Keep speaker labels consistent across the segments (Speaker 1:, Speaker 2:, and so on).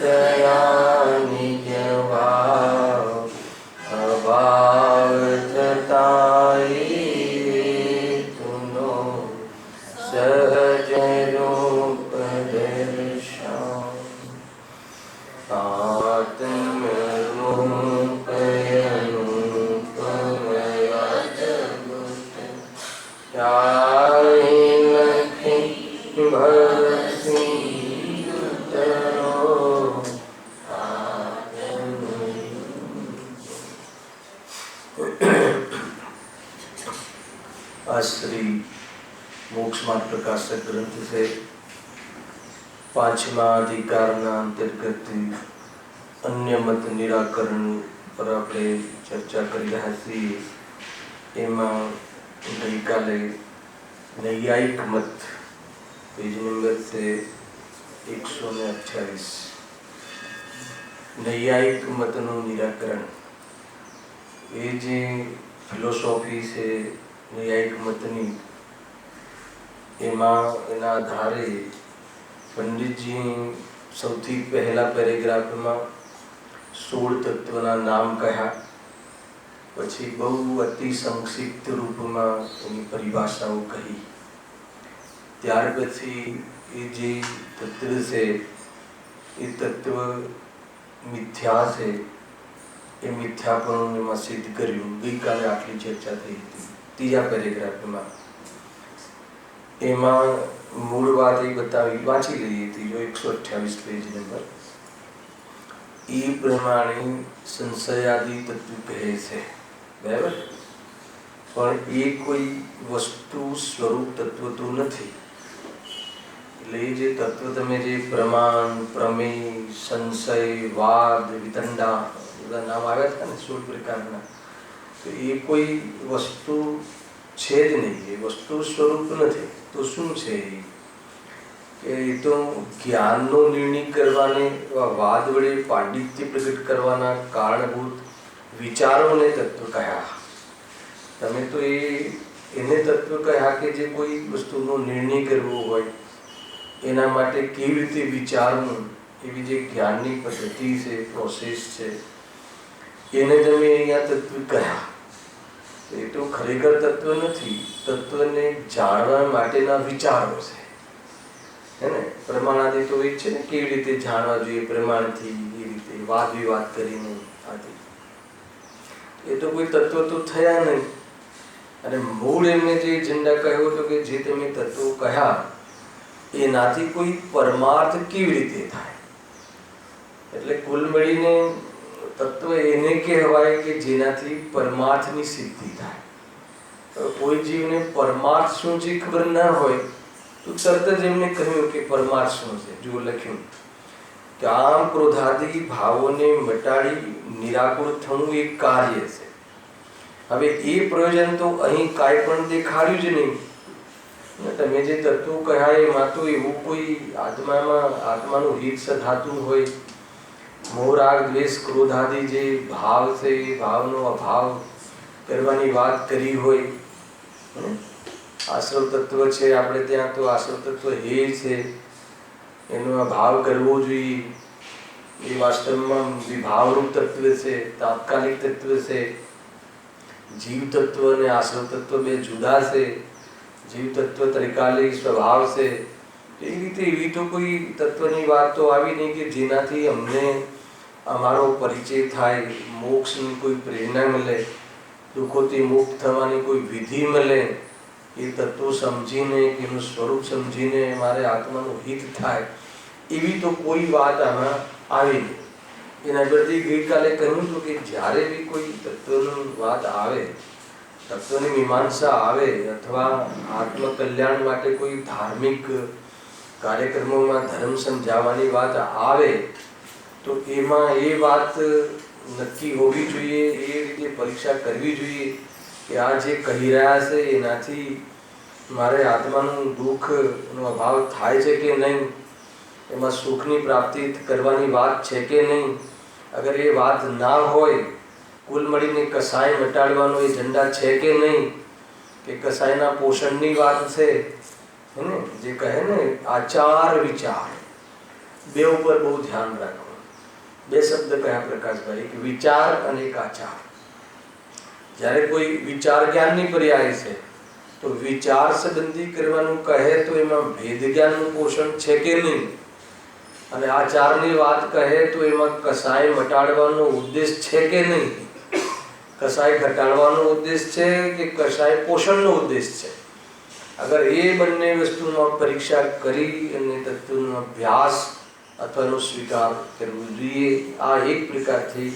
Speaker 1: तया निज भाव अभाव जताई तुनो सहज रूप दर्शन आत्म रूप अनुपम अद्भुत त्याई लखी भक्ति श्री मोक्ष मार्ग प्रकाशक ग्रंथ से पांचमा अधिकार अंतर्गत अन्य मत निराकरण पर આપણે ચર્ચા કરી રહ્યા છીએ। એમાં ગઈકાલે નૈયાયિક મત પેજ નંબર છે 128 નૈયાયિક મતનું નિરાકરણ। એ જે ફિલોસોફી છે न्यायिक मतनी एमा एना आधारे पंडित जी सौथी पहला पेरेग्राफ में 16 तत्वना नाम कहा, पछी बहु अति संक्षिप्त रूप में एनी परिभाषाओं कही। त्यार पछी ए जे तत्व से ए तत्व मिथ्या से ए मिथ्यापणुं एमां सिद्ध कर्युं। गई काले आटली चर्चा थई हती। तीजा पेरेग्राफ में एमा मूल बात एक बतावी वाँची लीए थी जो 128 पेज नंबर ई प्रमाणे संशयादि तत्व कहे छे, बराबर। पण ए कोई वस्तु स्वरूप तत्व तो नहीं। એટલે જે તત્વ તમે જે પ્રમાણ પ્રમેય સંશય વાદ વિતંડા બધા નામ આવ્યા હતા ને 16 પ્રકારના, तो ये कोई वस्तु छे ज नहीं, ये वस्तु स्वरूप नहीं। तो शू छे के ये तो ज्ञाननो निर्णय करवाने वाद वडे पांडित्य प्रकट करवाना कारणभूत विचारों ने तत्व कहा। तमे तो ये एने तत्व कहा के जे कोई वस्तुनो निर्णय करवो होय एना माटे केवी रीते विचारवुं, एवी जे ज्ञाननी पद्धति छे प्रोसेस छे एने तमे अहींया तत्व कहा। ये तो खरेखर तत्व नहीं, तत्व ने जाणवा माटेना विचारो छे, है ने। प्रमाणादि तो एक छे ने केवी रीते जाणवा जोईए प्रमाणथी, ए रीते वाद विवाद करीने आदि। ये तो कोई तत्व तो थया नहीं। अने मूळ एमणे जे एजेंडा कह्यो तो के जे तमे तत्व कह्या एनाथी कोई परमार्थ केवी रीते थाय। એટલે કુલ મળીને तत्व एने कहेवाय के जेनाथी परमार्थनी सिद्धि थाय। तो कोई जीव ने परमार्थ शुं छे खबर न होय तो तरत ज एमने कह्युं के परमार्थ शुं छे। जो लख्युं काम क्रोधादि भावोने मटाड़ी निराकुल थવું एक कार्य छे। हवे ए प्रयोजन तो अहीं काई पण देखाड्युं ज नहीं। तमे जे तत्व कह्या एमां तो एवुं कोई आत्मानुं हित सधातुं होय, मोह राग द्वेष क्रोध आदि जे भाव से भावनो अभाव करवानी बात करी होय। आश्रव तत्व छे आपणे त्यां तो आश्रव तत्व हे छे एनो अभाव करवो जोईए। ए वास्तवमां विभाव रूप तत्व छे, तात्कालिक तत्व छे। जीव तत्व ने आश्रव तत्व बे जुदा छे। जीव तत्व त्रिकालिक स्वभाव छे। ए रीते एवी तो कोई तत्वनी वात तो आवी नहीं कि जेनाथी अमने अमारो परिचय थाय, मोक्षनी कोई प्रेरणा मिले, दुखोथी मुक्त थवानी कोई विधि मिले। ये तत्व समझीने एनुं स्वरूप समझीने मारे आत्मानुं हित थाय एवी तो कोई बात आमां आवी नहीं। एना बदले गईकाले कह्युं तो कि ज्यारे भी कोई तत्वनी वात आवे, तत्वनी मीमांसा आवे अथवा आत्मकल्याण माटे कोई धार्मिक कार्यक्रमों में धर्म समझावानी बात आवे तो एमां ए बात नक्की होवी जोईए, ए रीते परीक्षा करवी जोईए कि आ जे कही रह्या छे एनाथी मारे आत्मानुं दुःखनो अभाव थाय छे के नहीं, एमां सुखनी प्राप्ति करवानी बात छे के नहीं। अगर ए बात ना होय कुल मळीने कसाय मटाडवानो एजेंडा छे के नहीं, के कसायना पोषणनी बात छे, है ने। जे कहे ने आचार विचार બે ઉપર બહુ ધ્યાન રાખો. બે શબ્દ કયા પ્રકાશભાઈ? એક વિચાર અને એક આચાર. જ્યારે કોઈ વિચાર જ્ઞાનની પર્યાય છે તો વિચાર સંબંધી કરવાનું કહે તો એમાં ભેદ જ્ઞાનનું પોષણ છે કે નહીં, અને આચારની વાત કહે તો એમાં કસાય મટાડવાનો ઉદ્દેશ છે કે નહીં, કસાય ઘટાડવાનો ઉદ્દેશ છે કે કસાય પોષણનો ઉદ્દેશ છે. અગર એ બંને વસ્તુમાં પરીક્ષા કરી અને તત્વનો અભ્યાસ અથવાનો સ્વીકાર કરવો જોઈએ. આ એક પ્રકારથી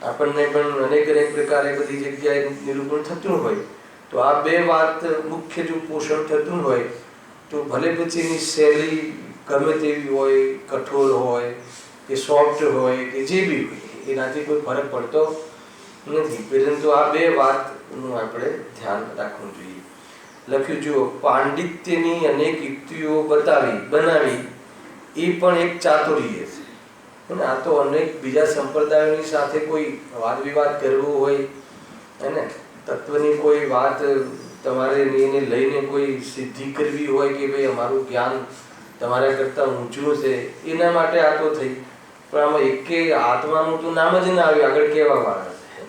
Speaker 1: આપણને પણ અનેક પ્રકારે બધી જગ્યાએ નિરૂપણ થતું હોય તો આ બે વાત મુખ્ય જો પોષણ થતું હોય તો ભલે પછીની શૈલી ગમે તેવી હોય, કઠોર હોય કે સોફ્ટ હોય કે જે બી હોય, એનાથી કોઈ ફરક પડતો નથી. પરંતુ આ બે વાતનું આપણે ધ્યાન રાખવું જોઈએ. લખ્યું જુઓ, પાંડિત્યની અનેક યુક્તિઓ બનાવી એ પણ એક ચાતુર્ય છે. અને આ તો અનેક બીજા સંપ્રદાયોની સાથે કોઈ વાદ વિવાદ કરવો હોય અને તત્વની કોઈ વાત તમારે એને લઈને કોઈ સિદ્ધિ કરવી હોય કે ભાઈ અમારું જ્ઞાન તમારા કરતાં ઊંચું છે, એના માટે આ તો થઈ. પણ આમાં એકે આત્માનું તો નામ જ ના આવ્યું આગળ કહેવા વાળા છે,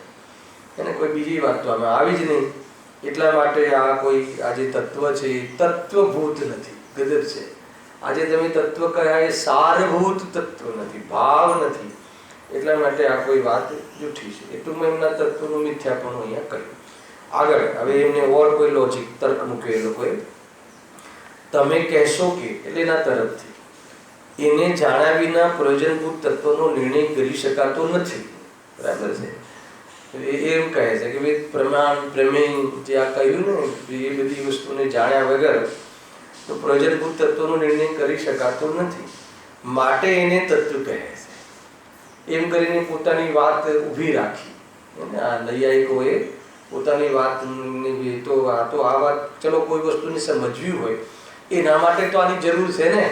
Speaker 1: એને કોઈ બીજી વાત તો આમાં આવી જ નહીં. એટલા માટે આ કોઈ આ જે તત્વ છે એ તત્વભૂત નથી, ગદર છે. આજે તમે તત્વ કહ્યા એ સારભૂત તત્વ નથી, ભાવ નથી. એટલા માટે આ કોઈ વાત જૂઠી છે. એટલું મેં એમના તત્વનું મિથ્યાપણું અહીંયા કર્યું. આગળ હવે એમને ઓર કોઈ લોજિક તર્ક મૂક્યો એ લોકોએ. તમે કહેશો કે એટલે એના તરફથી એને જાણ્યા વિના પ્રયોજનભૂત તત્વનો નિર્ણય કરી શકાતો નથી. બરાબર છે? એમ કહે છે કે ભાઈ પ્રમાણ પ્રમેય જે આ કહ્યું ને એ બધી વસ્તુને જાણ્યા વગર તો પ્રયોજનભૂત તત્વનો નિર્ણય કરી શકાતો નથી, માટે એને તત્વ કહે છે. એમ કરીને પોતાની વાત ઊભી રાખી. આ નૈયાયિકોએ પોતાની વાત તો આ વાત ચલો કોઈ વસ્તુને સમજવી હોય એના માટે તો આની જરૂર છે ને,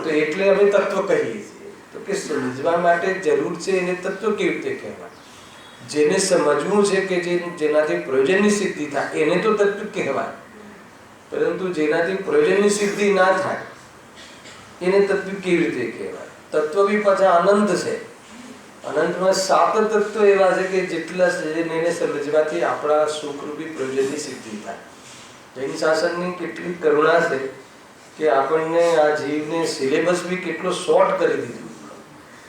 Speaker 1: તો એટલે અમે તત્વ કહીએ છીએ. તો કે સમજવા માટે જરૂર છે એને તત્વ કેવી રીતે કહેવાય? જેને સમજવું છે કે જેનાથી પ્રયોજનની સિદ્ધિ થાય એને તો તત્વ કહેવાય. પરંતુ જેનાથી પ્રયોજનની સિદ્ધિ ના થાય એને તત્વ કેવી રીતે કહેવાય? તત્વ બી પાછા અનંત છે. અનંતમાં 7 તત્વ એવા છે કે જેટલા એને સમજવાથી આપણા સુખરૂપી પ્રયોજનની સિદ્ધિ થાય. જૈન શાસનની કેટલી કરુણા છે કે આપણને આ જીવને સિલેબસ બી કેટલો શોર્ટ કરી દીધું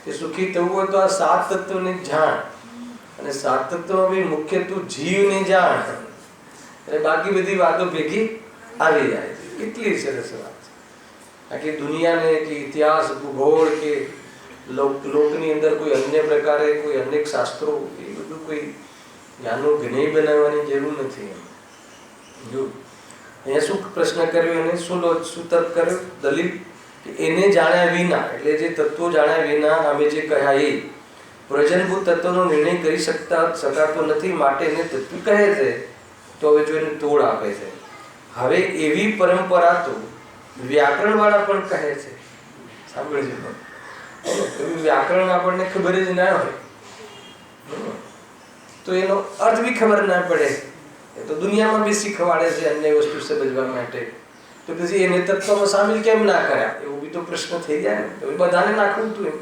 Speaker 1: કે સુખી થવું હોય તો આ 7 તત્વને જાણ, અને 7 તત્વમાં બી મુખ્ય તું જીવને જાણ, અને બાકી બધી વાતો ભેગી આવી જાય. કેટલી સરસ વાત છે. આખી દુનિયાને કે ઇતિહાસ, ભૂગોળ કે લોકની અંદર કોઈ અન્ય પ્રકારે કોઈ અનેક શાસ્ત્રો એ બધું કોઈ જ્ઞાનનું જ્ઞેય બનાવવાની જરૂર નથી. જો અહીંયા શું પ્રશ્ન કર્યો એને, શું તર્ક કર્યો? દલીલ કે એને જાણ્યા વિના, એટલે જે તત્વો જાણ્યા વિના અમે જે કહ્યા એ પ્રયોજનભૂત તત્વનો નિર્ણય કરી શકાતો નથી, માટે એને તત્વ કહે છે. તો હવે જો એને તોડ આપે છે. હવે એવી પરંપરા તો વ્યાકરણ વાળા પણ કહે છે. સાંભળજો, વ્યાકરણ આપણને ખબર જ ના હોય તો એનો અર્થ બી ખબર ના પડે. એ તો દુનિયામાં બી શીખવાડે છે અન્ય વસ્તુ સમજવા માટે, તો પછી એને તત્વમાં સામેલ કેમ ના કર્યા? એવો બી તો પ્રશ્ન થઈ જાય ને. તો બધાને નાખવું હતું એમ.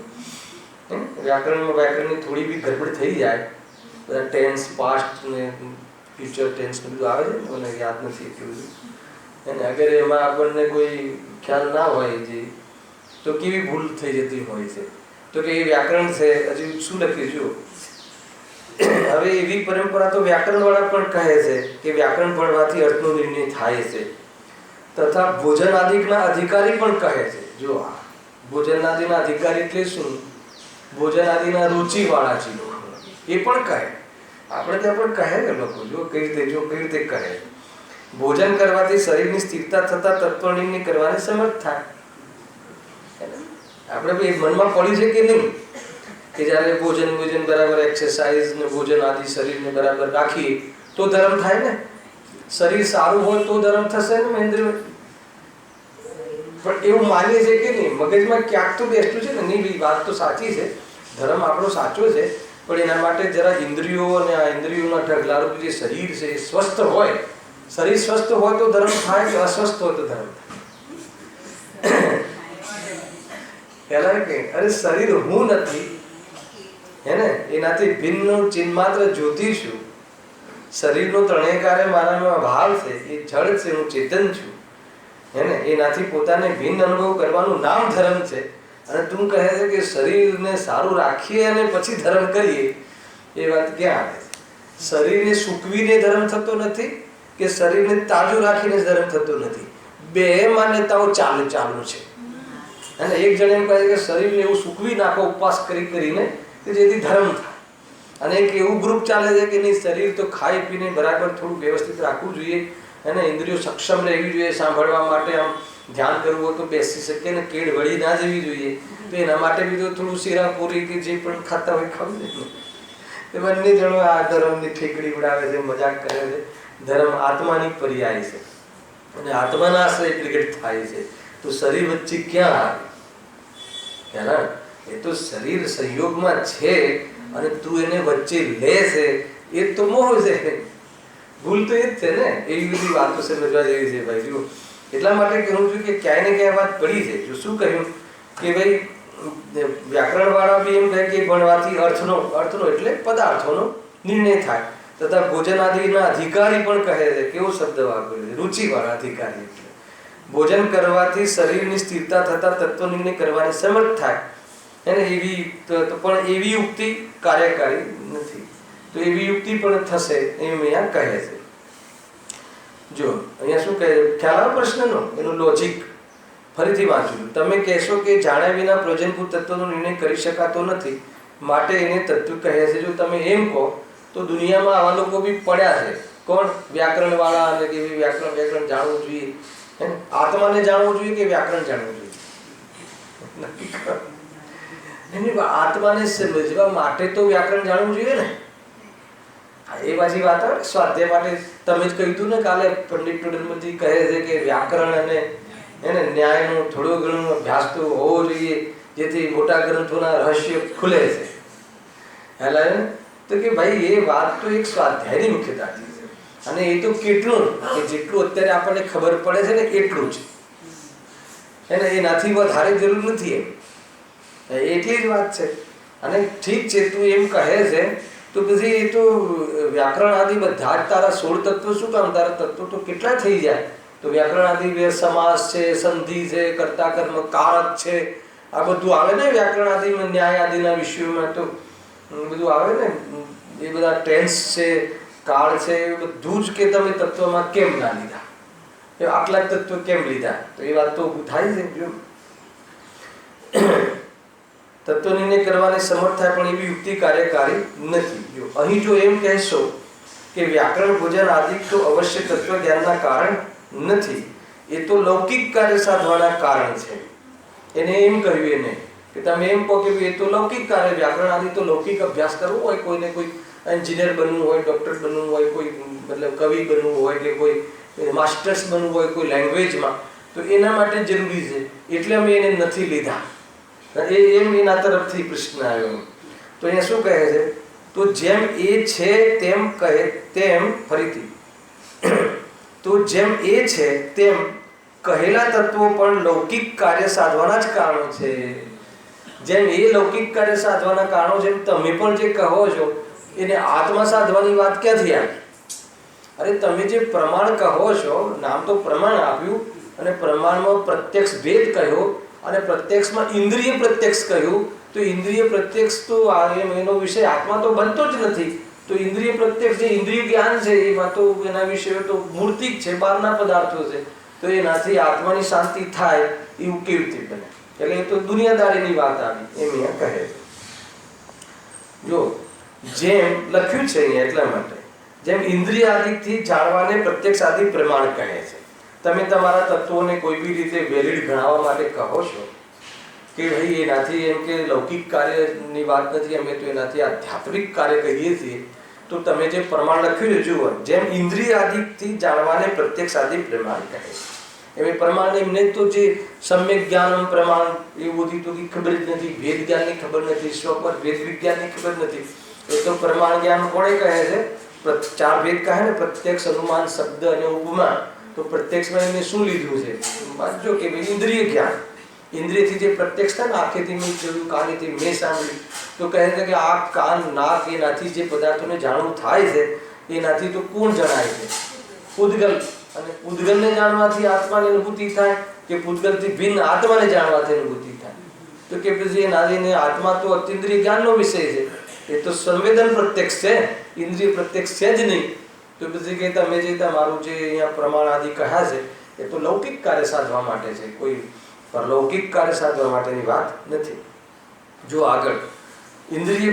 Speaker 1: વ્યાકરણની થોડી બી ગડબડ થઈ જાય. બધા ટેન્સ, પાસ્ટ ને ફ્યુચર ટેન્સ ને બધું આવે છે, મને યાદ નથી એટલું બધું. અને અગર એમાં આપણને કોઈ ખ્યાલ ના હોય જે તો કેવી ભૂલ થઈ જતી હોય છે. તો કે એ વ્યાકરણ છે. હજી શું લખ્યું જુઓ. હવે એવી પરંપરા તો વ્યાકરણ વાળા પણ કહે છે કે વ્યાકરણ ભણવાથી અર્થનો નિર્ણય થાય છે, તથા ભોજન આદિના અધિકારી પણ કહે છે. જો આ ભોજન આદિના અધિકારી એટલે શું? ભોજન આદિના રુચિ વાળા છે એ પણ કહે. આપણે ત્યાં પણ કહે ને લોકો, જો કઈ રીતે કહે. ભોજન કરવાથી શરીરની સ્થિરતા થતા તત્વનિર્ણય કરવાની સમર્થ થાય. આપણે બી મનમાં પડ્યું છે કે નહીં કે જ્યારે ભોજન બરાબર એક્સરસાઇઝ ને ભોજન આદિ શરીરને બરાબર રાખીએ તો ધર્મ થાય ને. શરીર સારું હોય તો ધર્મ થશે ને મહેન્દ્રભાઈ? પણ એવું માનીએ છે કે નહીં? મગજમાં ક્યાંક તો બેસતું છે ને. નહીં, વાત તો સાચી છે, ધર્મ આપણો સાચો છે, પણ એના માટે જરા ઇન્દ્રિયો અને આ ઇન્દ્રિયોના ઢગલારૂપ જે શરીર છે એ સ્વસ્થ હોય. શરીર સ્વસ્થ હોય તો ધર્મ થાય, કે અસ્વસ્થ હોય તો ધર્મ થાય? ખ્યાલ આવે કે અરે શરીર હું નથી, હે ને, એનાથી ભિન્ન ચિન્માત્ર જ્યોતિ છું. શરીરનો ત્રણેય કાર્ય મારામાં ભાવ છે, એ જળ છે, હું ચેતન છું, હે ને. એનાથી પોતાને ભિન્ન અનુભવ કરવાનું નામ ધર્મ છે. અને તું કહે છે કે શરીરને સારું રાખીએ અને પછી ધર્મ કરીએ, એ વાત ક્યાં આવે છે? શરીરને સૂકવીને ધર્મ થતો નથી કે શરીરને તાજું રાખીને ધર્મ થતો નથી. બે માન્યતાઓ ચાલુ છે. અને એક જણ એમ કહે છે કે શરીરને એવું સૂકવી નાખો ઉપવાસ કરીને કે જેથી ધર્મ થાય. અને એક એવું ગ્રુપ ચાલે છે કે નહીં, શરીર તો ખાઈ પીને બરાબર થોડું વ્યવસ્થિત રાખવું જોઈએ, અને ઇન્દ્રિયો સક્ષમ રહેવી જોઈએ સાંભળવા માટે. આમ ધ્યાન કરવું હોય તો બેસી શકે ને કેળ વળી ના જવી જોઈએ. તો એના માટે બી તો થોડું શીરા પૂરી કે જે પણ ખાતા હોય ખાવું જોઈએ. એ બંને જણો આ ધર્મની ઠેકડી ઉડાવે છે, મજાક કરે છે. ધર્મ આત્માની પર્યાય છે અને આત્માના આશ્રય પ્રગટ થાય છે. તો શરીર વચ્ચે ક્યાં આવે? ખ્યાલ? એ તો શરીર સંયોગમાં છે અને તું એને વચ્ચે લે છે, એ તો મોહ છે. ભૂલ તો એ જ છે ને. એવી બધી વાતો સમજવા જેવી છે ભાઈ. જો એટલા માટે કહું છું કે ક્યાંય ને ક્યાંય વાત પડી છે. જો શું કહ્યું કે ભાઈ વ્યાકરણ વાળા બી એમ કહે કે ભણવાથી અર્થનો એટલે પદાર્થોનો નિર્ણય થાય, તથા ભોજન આદિના અધિકારી પણ કહે છે. કેવો શબ્દ વાપર્યો છે, રુચિવાળા અધિકારી. એટલે ભોજન કરવાથી શરીરની સ્થિરતા થતા તત્વ નિર્ણય કરવાની સમર્થ થાય, એને એવી પણ એવી યુક્તિ કાર્યકારી નથી. તો એવી યુક્તિ પણ થશે એમ અહીંયા કહે છે. જો અહીંયા શું કહે, ખ્યાલ આવે પ્રશ્નનો? એનું લોજિક ફરીથી વાંચું. તમે કહેશો કે જાણ્યા વિના પ્રયોજનભૂત તત્વનો નિર્ણય કરી શકાતો નથી, માટે એને તત્વ કહે છે. જો તમે એમ કહો તો દુનિયામાં આવા લોકો બી પડ્યા છે. કોણ? વ્યાકરણ વાળા. અને કે વ્યાકરણ જાણવું જોઈએ, આત્માને જાણવું જોઈએ કે વ્યાકરણ જાણવું જોઈએ? આત્માને સમજવા માટે તો વ્યાકરણ જાણવું જોઈએ ને. એ પાછી વાત આવે સ્વાધ્યાય માટે. તમે જ કહ્યું હતું ને કાલે, પંડિત ટોડરમલજી કહે છે કે વ્યાકરણ અને એને ન્યાયનો થોડો ઘણો અભ્યાસ તો હોવો જોઈએ, જેથી મોટા ગ્રંથોના રહસ્ય ખુલે છે. હેલા તો કે ભાઈ એ વાત તો એક સ્વાધ્યાયની મુખ્યતાથી છે. અને એ તો કેટલું કે જેટલું અત્યારે આપણને ખબર પડે છે ને એટલું જ, એને એનાથી વધારે જરૂર નથી. એટલી જ વાત છે. અને ઠીક છે, તું એમ કહે છે તો પછી એ તો વ્યાકરણ આદિ બધા જ તારા 16 તત્વ શું કામ? તારા તત્વ તો કેટલા થઈ જાય? તો વ્યાકરણ આદિ સમાસ છે, સંધિ છે, કર્તા કર્મ કારક છે, આ બધું આવે ને વ્યાકરણ આદિમાં. ન્યાય આદિના વિષયોમાં તો બધું આવે ને. એ બધા ટેન્સ છે, કાળ છે, એ બધું જ કે તમે તત્વમાં કેમ ના લીધા, એ આટલા તત્વ કેમ લીધા? તો એ વાત તો થાય છે. જો તત્વ નિર્ણય કરવાની સમર્થ થાય પણ એવી યુક્તિ કાર્યકારી નથી. જો અહીં જો એમ કહેશો કે વ્યાકરણ ભોજન આદિ તો અવશ્ય તત્વ જ્ઞાનના કારણ નથી, એ તો લૌકિક કાર્ય સાધવાના કારણ છે. એને એમ કહ્યું એને કે તમે એમ કહો કે એ તો લૌકિક કાર્ય, વ્યાકરણ આદિ તો લૌકિક અભ્યાસ કરવો હોય, કોઈને કોઈ એન્જિનિયર બનવું હોય, ડોક્ટર બનવું હોય, કોઈ મતલબ કવિ બનવું હોય કે કોઈ માસ્ટર્સ બનવું હોય કોઈ લેંગ્વેજમાં, તો એના માટે જરૂરી છે, એટલે અમે એને નથી લીધા. એમ એના તરફથી પ્રશ્ન આવ્યો. તો અહીંયા શું કહે છે? તો જેમ એ છે તેમ કહે તેમ, ફરીથી, તો જેમ એ છે તેમ કહેલા તત્વો પણ લૌકિક કાર્ય સાધવાના જ કારણો છે. જેમ એ લૌકિક કાર્ય સાધવાના કારણો છે, તમે પણ જે કહો છો એને આત્મા સાધવાની વાત ક્યાંથી આવી? અરે તમે જે પ્રમાણ કહો છો, નામ તો પ્રમાણ આપ્યું, અને પ્રમાણમાં પ્રત્યક્ષ ભેદ કહ્યો, અને પ્રત્યક્ષમાં ઇન્દ્રિય પ્રત્યક્ષ કહ્યું. તો ઇન્દ્રિય પ્રત્યક્ષ તો એનો વિષય આત્મા તો બનતો જ નથી. તો ઇન્દ્રિય પ્રત્યક્ષ જે ઇન્દ્રિય જ્ઞાન છે એમાં તો એના વિષયો તો મૂર્તિક છે, બહારના પદાર્થો છે. તો એનાથી આત્માની શાંતિ થાય એવું કેવી રીતે બને? એટલે એ તો દુનિયાદારીની વાત આવી એમ અહીંયા કહે છે. જો જેમ લખ્યું છે અહીંયા એટલા માટે, જેમ ઇન્દ્રિય આદિથી જાણવાને પ્રત્યક્ષ આદિ પ્રમાણ કહે છે. તમે તમારા તત્વોને કોઈ બી રીતે વેલિડ ગણાવવા માટે કહો છો કે ભાઈ એનાથી એમ કે લૌકિક કાર્યની વાત નથી, અમે તો એનાથી આધ્યાત્મિક કાર્ય કહીએ છીએ. તો તમે જે પ્રમાણ લખ્યું છે જુઓ, જેમ ઇન્દ્રિય આદિથી જાણવાને પ્રત્યક્ષ આદિ પ્રમાણ કહે છે. એમ પ્રમાણ એમને તો જે સમ્યક જ્ઞાન પ્રમાણ એવું બધી તો ખબર જ નથી, ભેદ જ્ઞાનની ખબર નથી, સ્વપર ભેદ વિજ્ઞાનની ખબર નથી. એ તો પ્રમાણ જ્ઞાન કોણે કહે છે? 4 ભેદ કહે ને, પ્રત્યક્ષ, અનુમાન, શબ્દ અને ઉપમા. તો પ્રત્યક્ષમાં એમને શું લીધું છે? વાંચજો કે ઇન્દ્રિય જ્ઞાન. ઇન્દ્રિયથી જે પ્રત્યક્ષ થાય ને, આંખેથી મેં જોયું, કાનેથી મેં સાંભળ્યું, તો કહે છે કે આ કાન નાક એનાથી જે પદાર્થોને જાણવું થાય છે એનાથી તો કોણ જણાય છે? પૂતગલ. અને પૂતગલને જાણવાથી આત્માની અનુભૂતિ થાય કે પૂતગલથી ભિન્ન આત્માને જાણવાથી અનુભૂતિ થાય? તો કે પછી એના આત્મા તો અતિન્દ્રિય જ્ઞાનનો વિષય છે, એ તો સંવેદન પ્રત્યક્ષ છે, ઇન્દ્રિય પ્રત્યક્ષ છે જ નહીં. તો પછી કે તમે જે તમારું જે અહીંયા પ્રમાણ આદિ કહ્યા છે એ તો લૌકિક કાર્ય સાધવા માટે છે, કોઈ પરલૌકિક કાર્ય સાધવા માટેની વાત નથી. જો આગળ ઇન્દ્રિય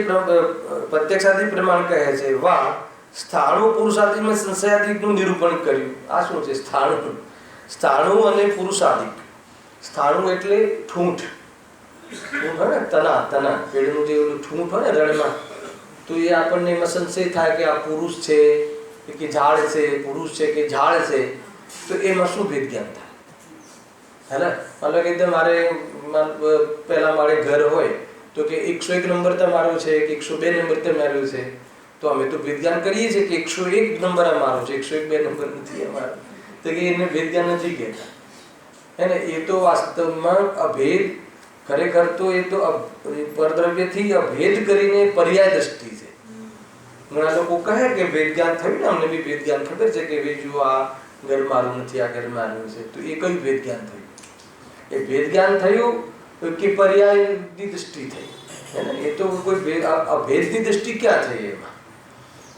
Speaker 1: પ્રત્યક્ષાદિ પ્રમાણ કહે છે, વાહ સ્થાણુ પુરુષાદિમાં સંશયાદિકનું નિરૂપણ કર્યું. આ શું છે? સ્થાણુ. સ્થાણુ અને પુરુષાદિક. સ્થાણુ એટલે ઠૂંઠ. ઠૂંઠ હોય ને, તના પેડનું જે ઓલું ઠૂંઠ હોય ને રણમાં, તો એ આપણને એમાં સંશય થાય કે આ પુરુષ છે કે ઝાડ છે, પુરુષ છે કે ઝાડ છે. તો એમાં શું ભેદ જ્ઞાન થાય? હેને, મતલબ કે મારે પહેલા મારે ઘર હોય તો કે 101 નંબર તમારો છે કે 102 નંબર તમારો છે, તો અમે તો ભેદ જ્ઞાન કરીએ છીએ કે 101 નંબર અમારો છે, 102 નંબર નથી અમારો. તો કે એને ભેદ જ્ઞાન નથી કહેતા. હેને, એ તો વાસ્તવમાં અભેદ, ખરેખર તો એ તો પરદ્રવ્યથી અભેદ કરીને પર્યાય દ્રષ્ટિ છે. ઘણા લોકો કહે કે ભેદ જ્ઞાન થયું ને, અમને બી ભેદ જ્ઞાન ખબર છે કે ભાઈ જો આ ઘર મારું નથી, આ ઘર મારું છે. તો એ કયું ભેદ જ્ઞાન થયું? એ ભેદ જ્ઞાન થયું કે પર્યાયની દ્રષ્ટિ થઈ? એ તો કોઈ અભેદની દ્રષ્ટિ ક્યાં થઈ એમાં?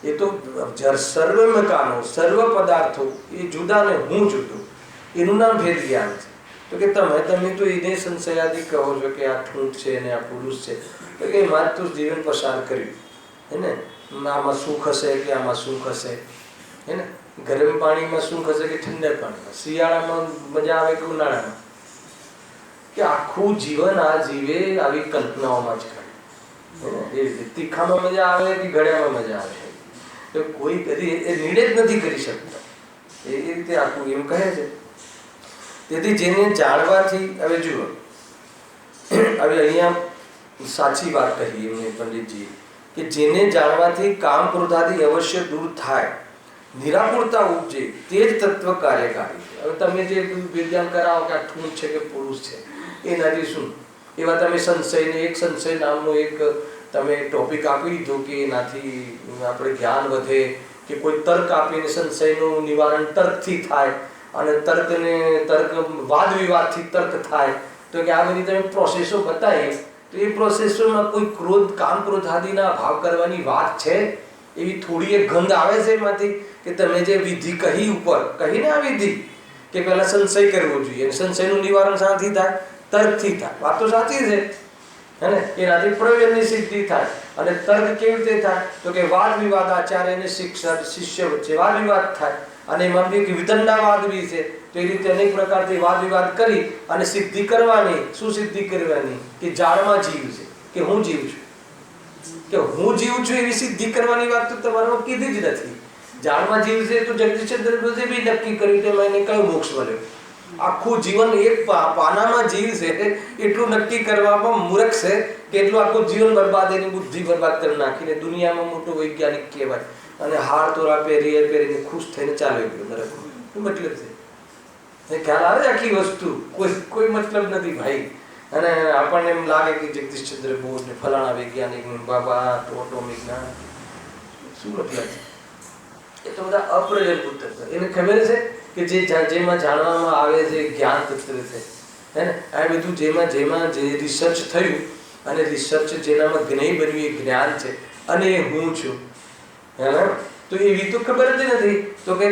Speaker 1: એ તો સર્વ મકાનો, સર્વ પદાર્થો એ જુદા ને હું જુદો, એનું નામ ભેદ જ્ઞાન છે. તો કે તમે તો એને સંશયાદિ કહો છો કે આ ઠૂંઠ છે ને આ પુરુષ છે. તો કે એમાં તો જીવન પસાર કર્યું હે ને, આમાં સુખ હશે કે આમાં સુખ હશે, હે ને, ગરમ પાણીમાં સુખ હશે કે ઠંડા પાણીમાં, શિયાળામાં મજા આવે કે ઉનાળામાં, કે આખું જીવન આ જીવે આવી કલ્પનાઓમાં જ કરે. તીખામાં મજા આવે કે ગળ્યામાં મજા આવે, તો કોઈ કદી એ નિર્ણય જ નથી કરી શકતા. એ રીતે આખું એમ કહે છે. તેથી જેને જાણવાથી, હવે જુઓ, હવે અહીંયા સાચી વાત કહી એમને પંડિતજી કે જેને જાણવાથી કામ ક્રોધાથી અવશ્ય દૂર થાય, નિરાકુરતા ઉપજે, તે જ તત્વ કાર્યકારી છે. હવે તમે જે વિજ્ઞાન કરાવો કે આ ઠૂંઠ છે કે પુરુષ છે, એનાથી શું? એવા તમે સંશયને, એક સંશય નામનો એક તમે ટોપિક આપી દીધો કે એનાથી આપણે જ્ઞાન વધે, કે કોઈ તર્ક આપીને સંશયનું નિવારણ તર્કથી થાય, અને તર્ક વાદ વિવાદથી તર્ક થાય. તો કે આ બધી તમે પ્રોસેસો બતાવી, તો એ પ્રોસેસોમાં કોઈ ક્રોધ, કામ ક્રોધ આદિના ભાવ કરવાની વાત છે? એવી થોડી એક ગંધ આવે છે એમાંથી કે તમે જે વિધિ કહી ઉપર કહીને આ વિધિ કે પહેલા સંશય કરવો જોઈએ, અને સંશયનું નિવારણ શાંતિ થાય, તર્કથી થાય. વાત તો સાચી છે હે ને, એનાથી પ્રયોજનની સિદ્ધિ થાય. અને તર્ક કેવી રીતે થાય? તો કે વાદ વિવાદ, આચાર્ય અને શિષ્ય વચ્ચે વાદ વિવાદ થાય, અને એમાં બી વિતંડાવાદ બી છે. તો એ રીતે અનેક પ્રકારથી વાદ વિવાદ કરી અને સિદ્ધિ કરવાની. શું સિદ્ધિ કરવાની? કે જાણમાં જીવ છે, કે હું જીવ છું, કે હું જીવ છું એવી સિદ્ધિ કરવાની વાત તો તમારામાં કીધી જ નથી. જાણમાં જીવ છે તો જગદીશચંદ્ર બોઝે બી નક્કી કર્યું કે મને કયો મોક્ષ મળ્યો. આખું જીવન એક પાનામાં જીવ છે એટલું નક્કી કરવામાં મૂર્ખ છે કે એટલું આખું જીવન બરબાદ, એની બુદ્ધિ બરબાદ કરી નાખીને દુનિયામાં મોટો વૈજ્ઞાનિક કહેવાય, અને હાર તોરા પહેરીને ખુશ થઈને ચાલ્યો ગયો નરકમાં. શું મતલબ છે? ખ્યાલ આવે? આખી વસ્તુ કોઈ મતલબ નથી ભાઈ. અને આપણને એમ લાગે કે જગદીશચંદ્ર બોઝ ને ફલાણા વૈજ્ઞાનિક બાબા એટોમિક ના શું મતલબ છે? એ તો બધા અપ્રયોજનભૂત તત્વ. એને ખબર છે કે જેમાં જાણવામાં આવે છે જ્ઞાન તત્વ છે, હે ને, આ બધું જેમાં જે રિસર્ચ થયું અને રિસર્ચ જેનામાં જ્ઞેય બન્યું એ જ્ઞાન છે, અને એ હું છું, હે ને. તો એવી તો ખબર જ નથી. તો કે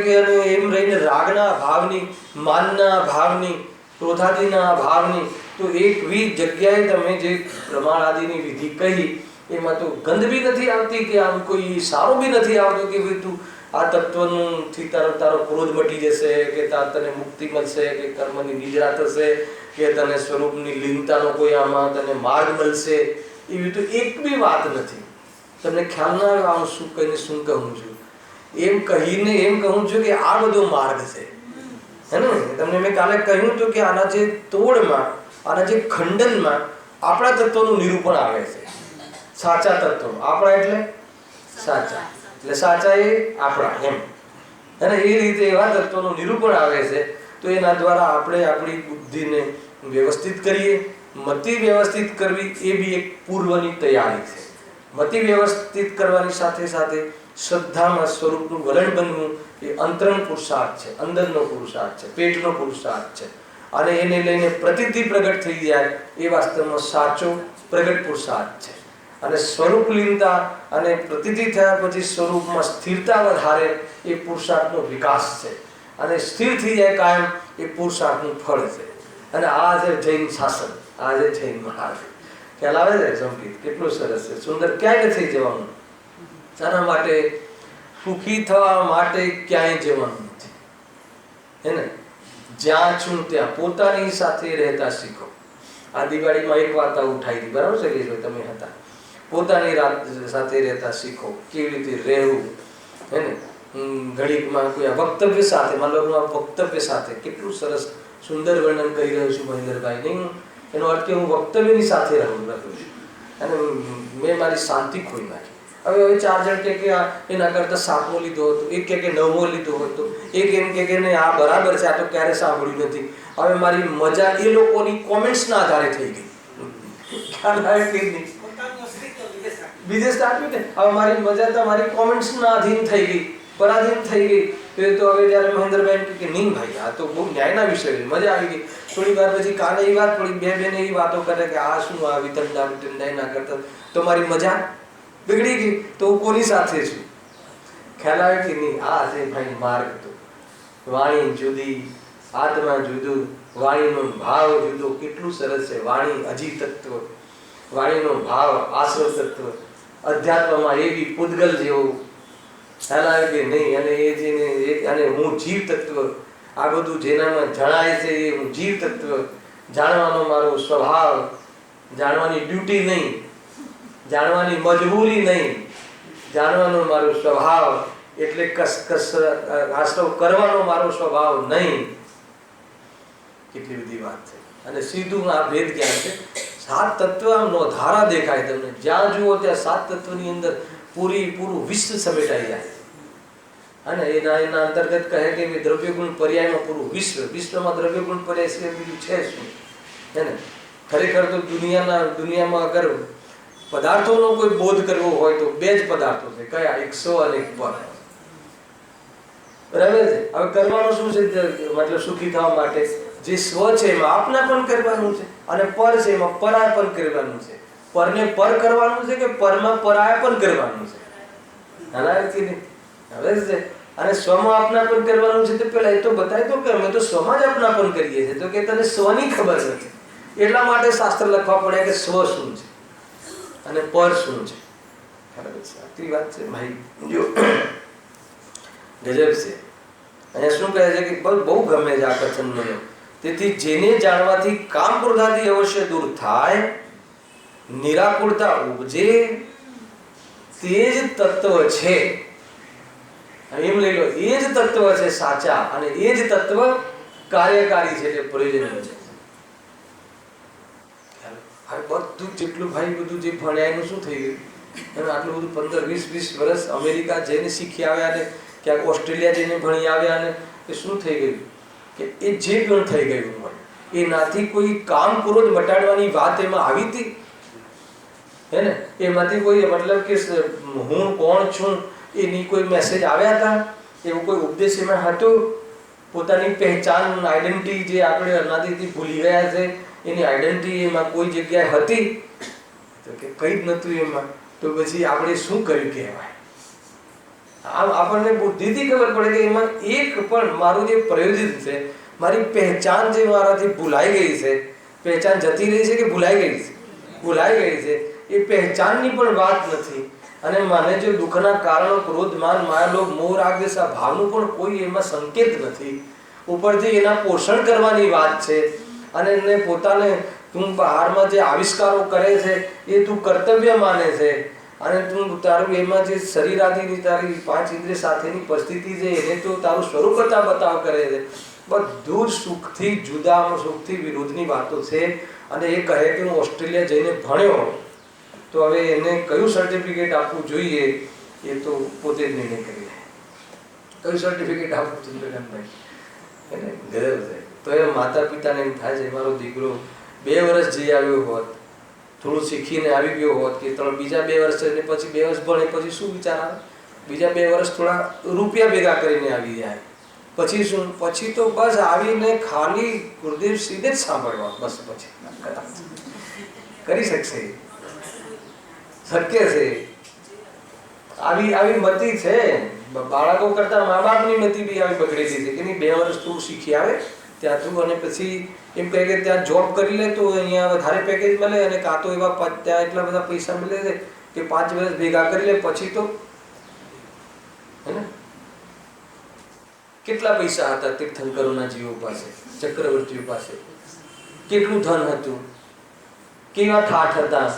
Speaker 1: એમ રહીને રાગના ભાવની, માનના ભાવની, ક્રોધાદિના ભાવની, તો એક વી જગ્યાએ તમે જે પ્રમાણ આદિની વિધિ કહી એમાં તો ગંધ બી નથી આવતી, કે આમ કોઈ સારો બી નથી આવતો કે ભાઈ તું આ તત્વનું થી તારો ક્રોધ મટી જશે, કે તને મુક્તિ મળશે, કે કર્મની નિજરા થશે, કે તને સ્વરૂપની લીનતાનો કોઈ આમાં તને માર્ગ મળશે. એવી તો એક બી વાત નથી. તમને ખ્યાલ ના આવે આમ શું કહીને શું કહું છું? એમ કહીને એમ કહું છું કે આ બધો માર્ગ છે, હે ને. તમને મેં કાલે કહ્યું હતું કે આના જે તોડમાં, આના જે ખંડનમાં આપણા તત્વનું નિરૂપણ આવે છે. સાચા તત્વ, આપણા એટલે સાચા, એટલે સાચા એ આપણા, એમ, અને એ રીતે એવા તત્વનું નિરૂપણ આવે છે. તો એના દ્વારા આપણે આપણી બુદ્ધિને વ્યવસ્થિત કરીએ. મતિ વ્યવસ્થિત કરવી એ બી એક પૂર્વની તૈયારી છે. મતિ વ્યવસ્થિત કરવાની સાથે સાથે શ્રદ્ધામાં સ્વરૂપનું વલણ બનવું એ અંતરણ પુરુષાર્થ છે, અંદરનો પુરુષાર્થ છે, પેટનો પુરુષાર્થ છે. અને એને લઈને પ્રતીતિ પ્રગટ થઈ જાય એ વાસ્તવમાં સાચો પ્રગટ પુરુષાર્થ છે. અને સ્વરૂપ લીનતા અને પ્રતીતિ થયા પછી સ્વરૂપમાં સ્થિરતા વધારે એ પુરુષાર્થનો વિકાસ છે. અને સ્થિર થઈ જાય કાયમ એ પુરુષાર્થનું ફળ છે. અને આ છે જૈન શાસન, આ છે જૈન મહારાજ. ખ્યાલ આવે છે સંગીત કેટલું સરસ છે, સુંદર. ક્યાંય નથી જવાનું. આના માટે સુખી થવા માટે ક્યાંય જવાનું નથી, હે ને. જ્યાં છું ત્યાં પોતાની સાથે રહેતા શીખો. આ દિવાળીમાં એક વાર્તા ઉઠાઈ હતી, બરાબર છે કે તમે હતા. પોતાની સાથે રહેતા શીખો, કેવી રીતે રહેવું, હે ને. ઘડીકમાં કોઈ વક્તવ્ય સાથે, માનો વક્તવ્ય સાથે કેટલું સરસ સુંદર વર્ણન કરી રહ્યો છું મહેન્દ્રભાઈ. નહીં, એનો અર્થ કે હું વક્તવ્યની સાથે રહું છું અને મેં મારી શાંતિ ખોઈ નાખી. હવે 4 જણ કે એના કરતા 7મો લીધો હતો, એક કે 9મો લીધો હતો, એક એમ કે નહીં આ બરાબર છે, આ તો ક્યારે સાંભળ્યું નથી. હવે મારી મજા એ લોકોની કોમેન્ટ્સના આધારે થઈ ગઈ. ખ્યાલ આવે કે નહીં? બીજે સ્ટાર્ટ ને હવે મારી મજા તો મારી કોમેન્ટ્સના આધીન થઈ ગઈ, પરાધીન થઈ ગઈ. તો હવે જ્યારે મહેન્દ્રભાઈ કે નહીં ભાઈ આ તો બહુ ન્યાયના વિષય, મજા આવી ગઈ. થોડી વાર પછી કાલે એ વાત પડી, બે બેને એવી વાતો કરે કે આ શું આ વિતંડા ના કરતા, તો મારી મજા બગડી ગઈ. તો હું કોની સાથે છું? ખ્યાલ આવે કે નહીં? આ છે ભાઈ માર્ગ. તો વાણી જુદી, આત્મા જુદું, વાણીનો ભાવ જુદો. કેટલું સરસ છે. વાણી અજી તત્વ, વાણીનો ભાવ આશ્રવ તત્વ, અધ્યાત્મમાં એવી પૂદગલ જેવું. ખ્યાલ આવે કે નહીં? અને એ જેને અને હું જીવ તત્વ, આ બધું જેનામાં જણાય છે એ હું જીવ તત્વ. જાણવાનો મારો સ્વભાવ, જાણવાની ડ્યુટી નહીં, જાણવાની મજબૂરી નહીં, જાણવાનો મારો સ્વભાવ. એટલે આશ્રવ કરવાનો મારો સ્વભાવ નહીં. કેટલી બધી વાત છે. અને સીધું આ ભેદ ક્યાં છે? 7 તત્વ આમ ધારા દેખાય તમને. જ્યાં જુઓ ત્યાં 7 તત્વની અંદર પૂરું વિશ્વ સમેટાઈ જાય. અને એના અંતર્ગત કહે કે દ્રવ્ય ગુણ પર્યાયમાં પૂરું વિશ્વ, વિશ્વમાં દ્રવ્ય ગુણ પર્યાય સિવાય બીજું છે શું, હે ને. ખરેખર તો દુનિયામાં અગર પદાર્થોનો કોઈ બોધ કરવો હોય તો 2 જ પદાર્થો છે. કયા? એક સ્વ અને એક પર. બરાબર છે. હવે કરવાનું શું છે? મતલબ સુખી થવા માટે જે સ્વ છે એમાં આપનાપન કરવાનું છે, અને પર છે એમાં પરાયપન કરવાનું છે. પરને પર કરવાનું છે કે પરમાં પરાયપન કરવાનું છે? હાલાકી નહીં. હવે છે. અને સ્વમાં આપનાપન કરવાનું છે તો પેલા એ તો બતાવી દો કે અમે તો સ્વમાં જ આપનાપન કરીએ છીએ. તો કે તને સ્વની ખબર નથી, એટલા માટે શાસ્ત્ર લખવા પડે કે સ્વ શું છે અને પર શું છે. બરાબર છે. આટલી વાત છે ભાઈ. જો ગજબ છે. અહીંયા શું કહે છે કે બહુ ગમે છે આ કથન મને. તેથી જેને જાણવાથી કામ ક્રોધાદી અવશ્ય દૂર થાય, નિરાકુરતા ઉપજે, તે જ તત્વ છે. એમ લઈ લો, એ જ તત્વ છે સાચા, અને એ જ તત્વ કાર્યકારી છે, એટલે પ્રયોજન છે. બધું જેટલું ભાઈ બધું જે ભણ્યા એનું શું થઈ ગયું? એનું આટલું બધું 15-20 વર્ષ અમેરિકા જઈને શીખી આવ્યા ને ક્યાંક ઓસ્ટ્રેલિયા જઈને ભણી આવ્યા ને એ શું થઈ ગયું કે એ જે પણ થઈ ગયું હોય એનાથી કોઈ કામ ક્રોધ મટાડવાની વાત એમાં આવી હતી, હે ને. એમાંથી કોઈ મતલબ કે હું કોણ છું એની કોઈ મેસેજ આવ્યા હતા? એવો કોઈ ઉપદેશ એમાં હતો? પોતાની પહેચાન, આઈડેન્ટિટી જે આપણે અનાદિથી ભૂલી ગયા છે, એની આઈડેન્ટિટી એમાં કોઈ જગ્યાએ હતી? તો કે કંઈ જ નહોતું એમાં. તો પછી આપણે શું કર્યું કહેવાય? આમ આપણને બુદ્ધિથી ખબર પડે કે એમાં એક પણ મારું જે પ્રયોજન છે, મારી પહેચાન જે મારાથી ભૂલાઈ ગઈ છે, પહેચાન જતી રહી છે કે ભૂલાઈ ગઈ છે? ભૂલાઈ ગઈ છે. એ પહેચાનની પણ વાત નથી. અને મને જો દુઃખના કારણો ક્રોધ, માન, માયા, લોભ, મોહ, રાગ, દ્વેષ આ ભાવનું પણ કોઈ એમાં સંકેત નથી. ઉપરથી એના પોષણ કરવાની વાત છે. અને એને પોતાને તું બહારમાં જે આવિષ્કારો કરે છે એ તું કર્તવ્ય માને છે. અને તું તારું એમાં જે શરીર આદિની તારી 5 ઇન્દ્રિય સાથેની પરિસ્થિતિ છે એને તો તારું સ્વરૂપતા બતાવ કરે છે. બધું જ સુખથી જુદા, સુખથી વિરોધની વાતો છે. અને એ કહે કે હું ઓસ્ટ્રેલિયા જઈને ભણ્યો, તો હવે એને કયું સર્ટિફિકેટ આપવું જોઈએ એ તો પોતે જ નિર્ણય કરી લે. કયું સર્ટિફિકેટ આપવું ચંદ્રકાંતભાઈ? એને ગરજ છે. તો એ માતા પિતાને એમ થાય છે મારો દીકરો 2 વર્ષ જઈ આવ્યો હોત, થોડું શીખીને આવી ગયો હોત કે બીજા 2 વર્ષ ને પછી 2 વર્ષ ભણે પછી શું વિચાર આવે, બીજા 2 વર્ષ થોડા રૂપિયા ભેગા કરીને આવી જાય, પછી શું, પછી તો બસ આવીને ખાલી ગુરુદેવ સીધે જ સાંભળવા, બસ પછી કરી શકશે, શક્ય છે. આવી મતિ છે બાળકો કરતા મા બાપની મતિ બી આવી બગડેલી છે કે નહીં, 2 વર્ષ તું શીખી આવે ત્યાં તું અને પછી એમ કહે કે ત્યાં જોબ કરી લે તો અહીંયા વધારે પેકેજ મળે અને કાં તો એવા ત્યાં એટલા બધા પૈસા મળે છે કે 5 વર્ષ ભેગા કરી લે પછી તો હે ને. કેટલા પૈસા હતા તીર્થંકરોના જીવો પાસે, ચક્રવર્તીઓ પાસે, કેટલું ધન હતું, કેવા ઠાઠ હતા.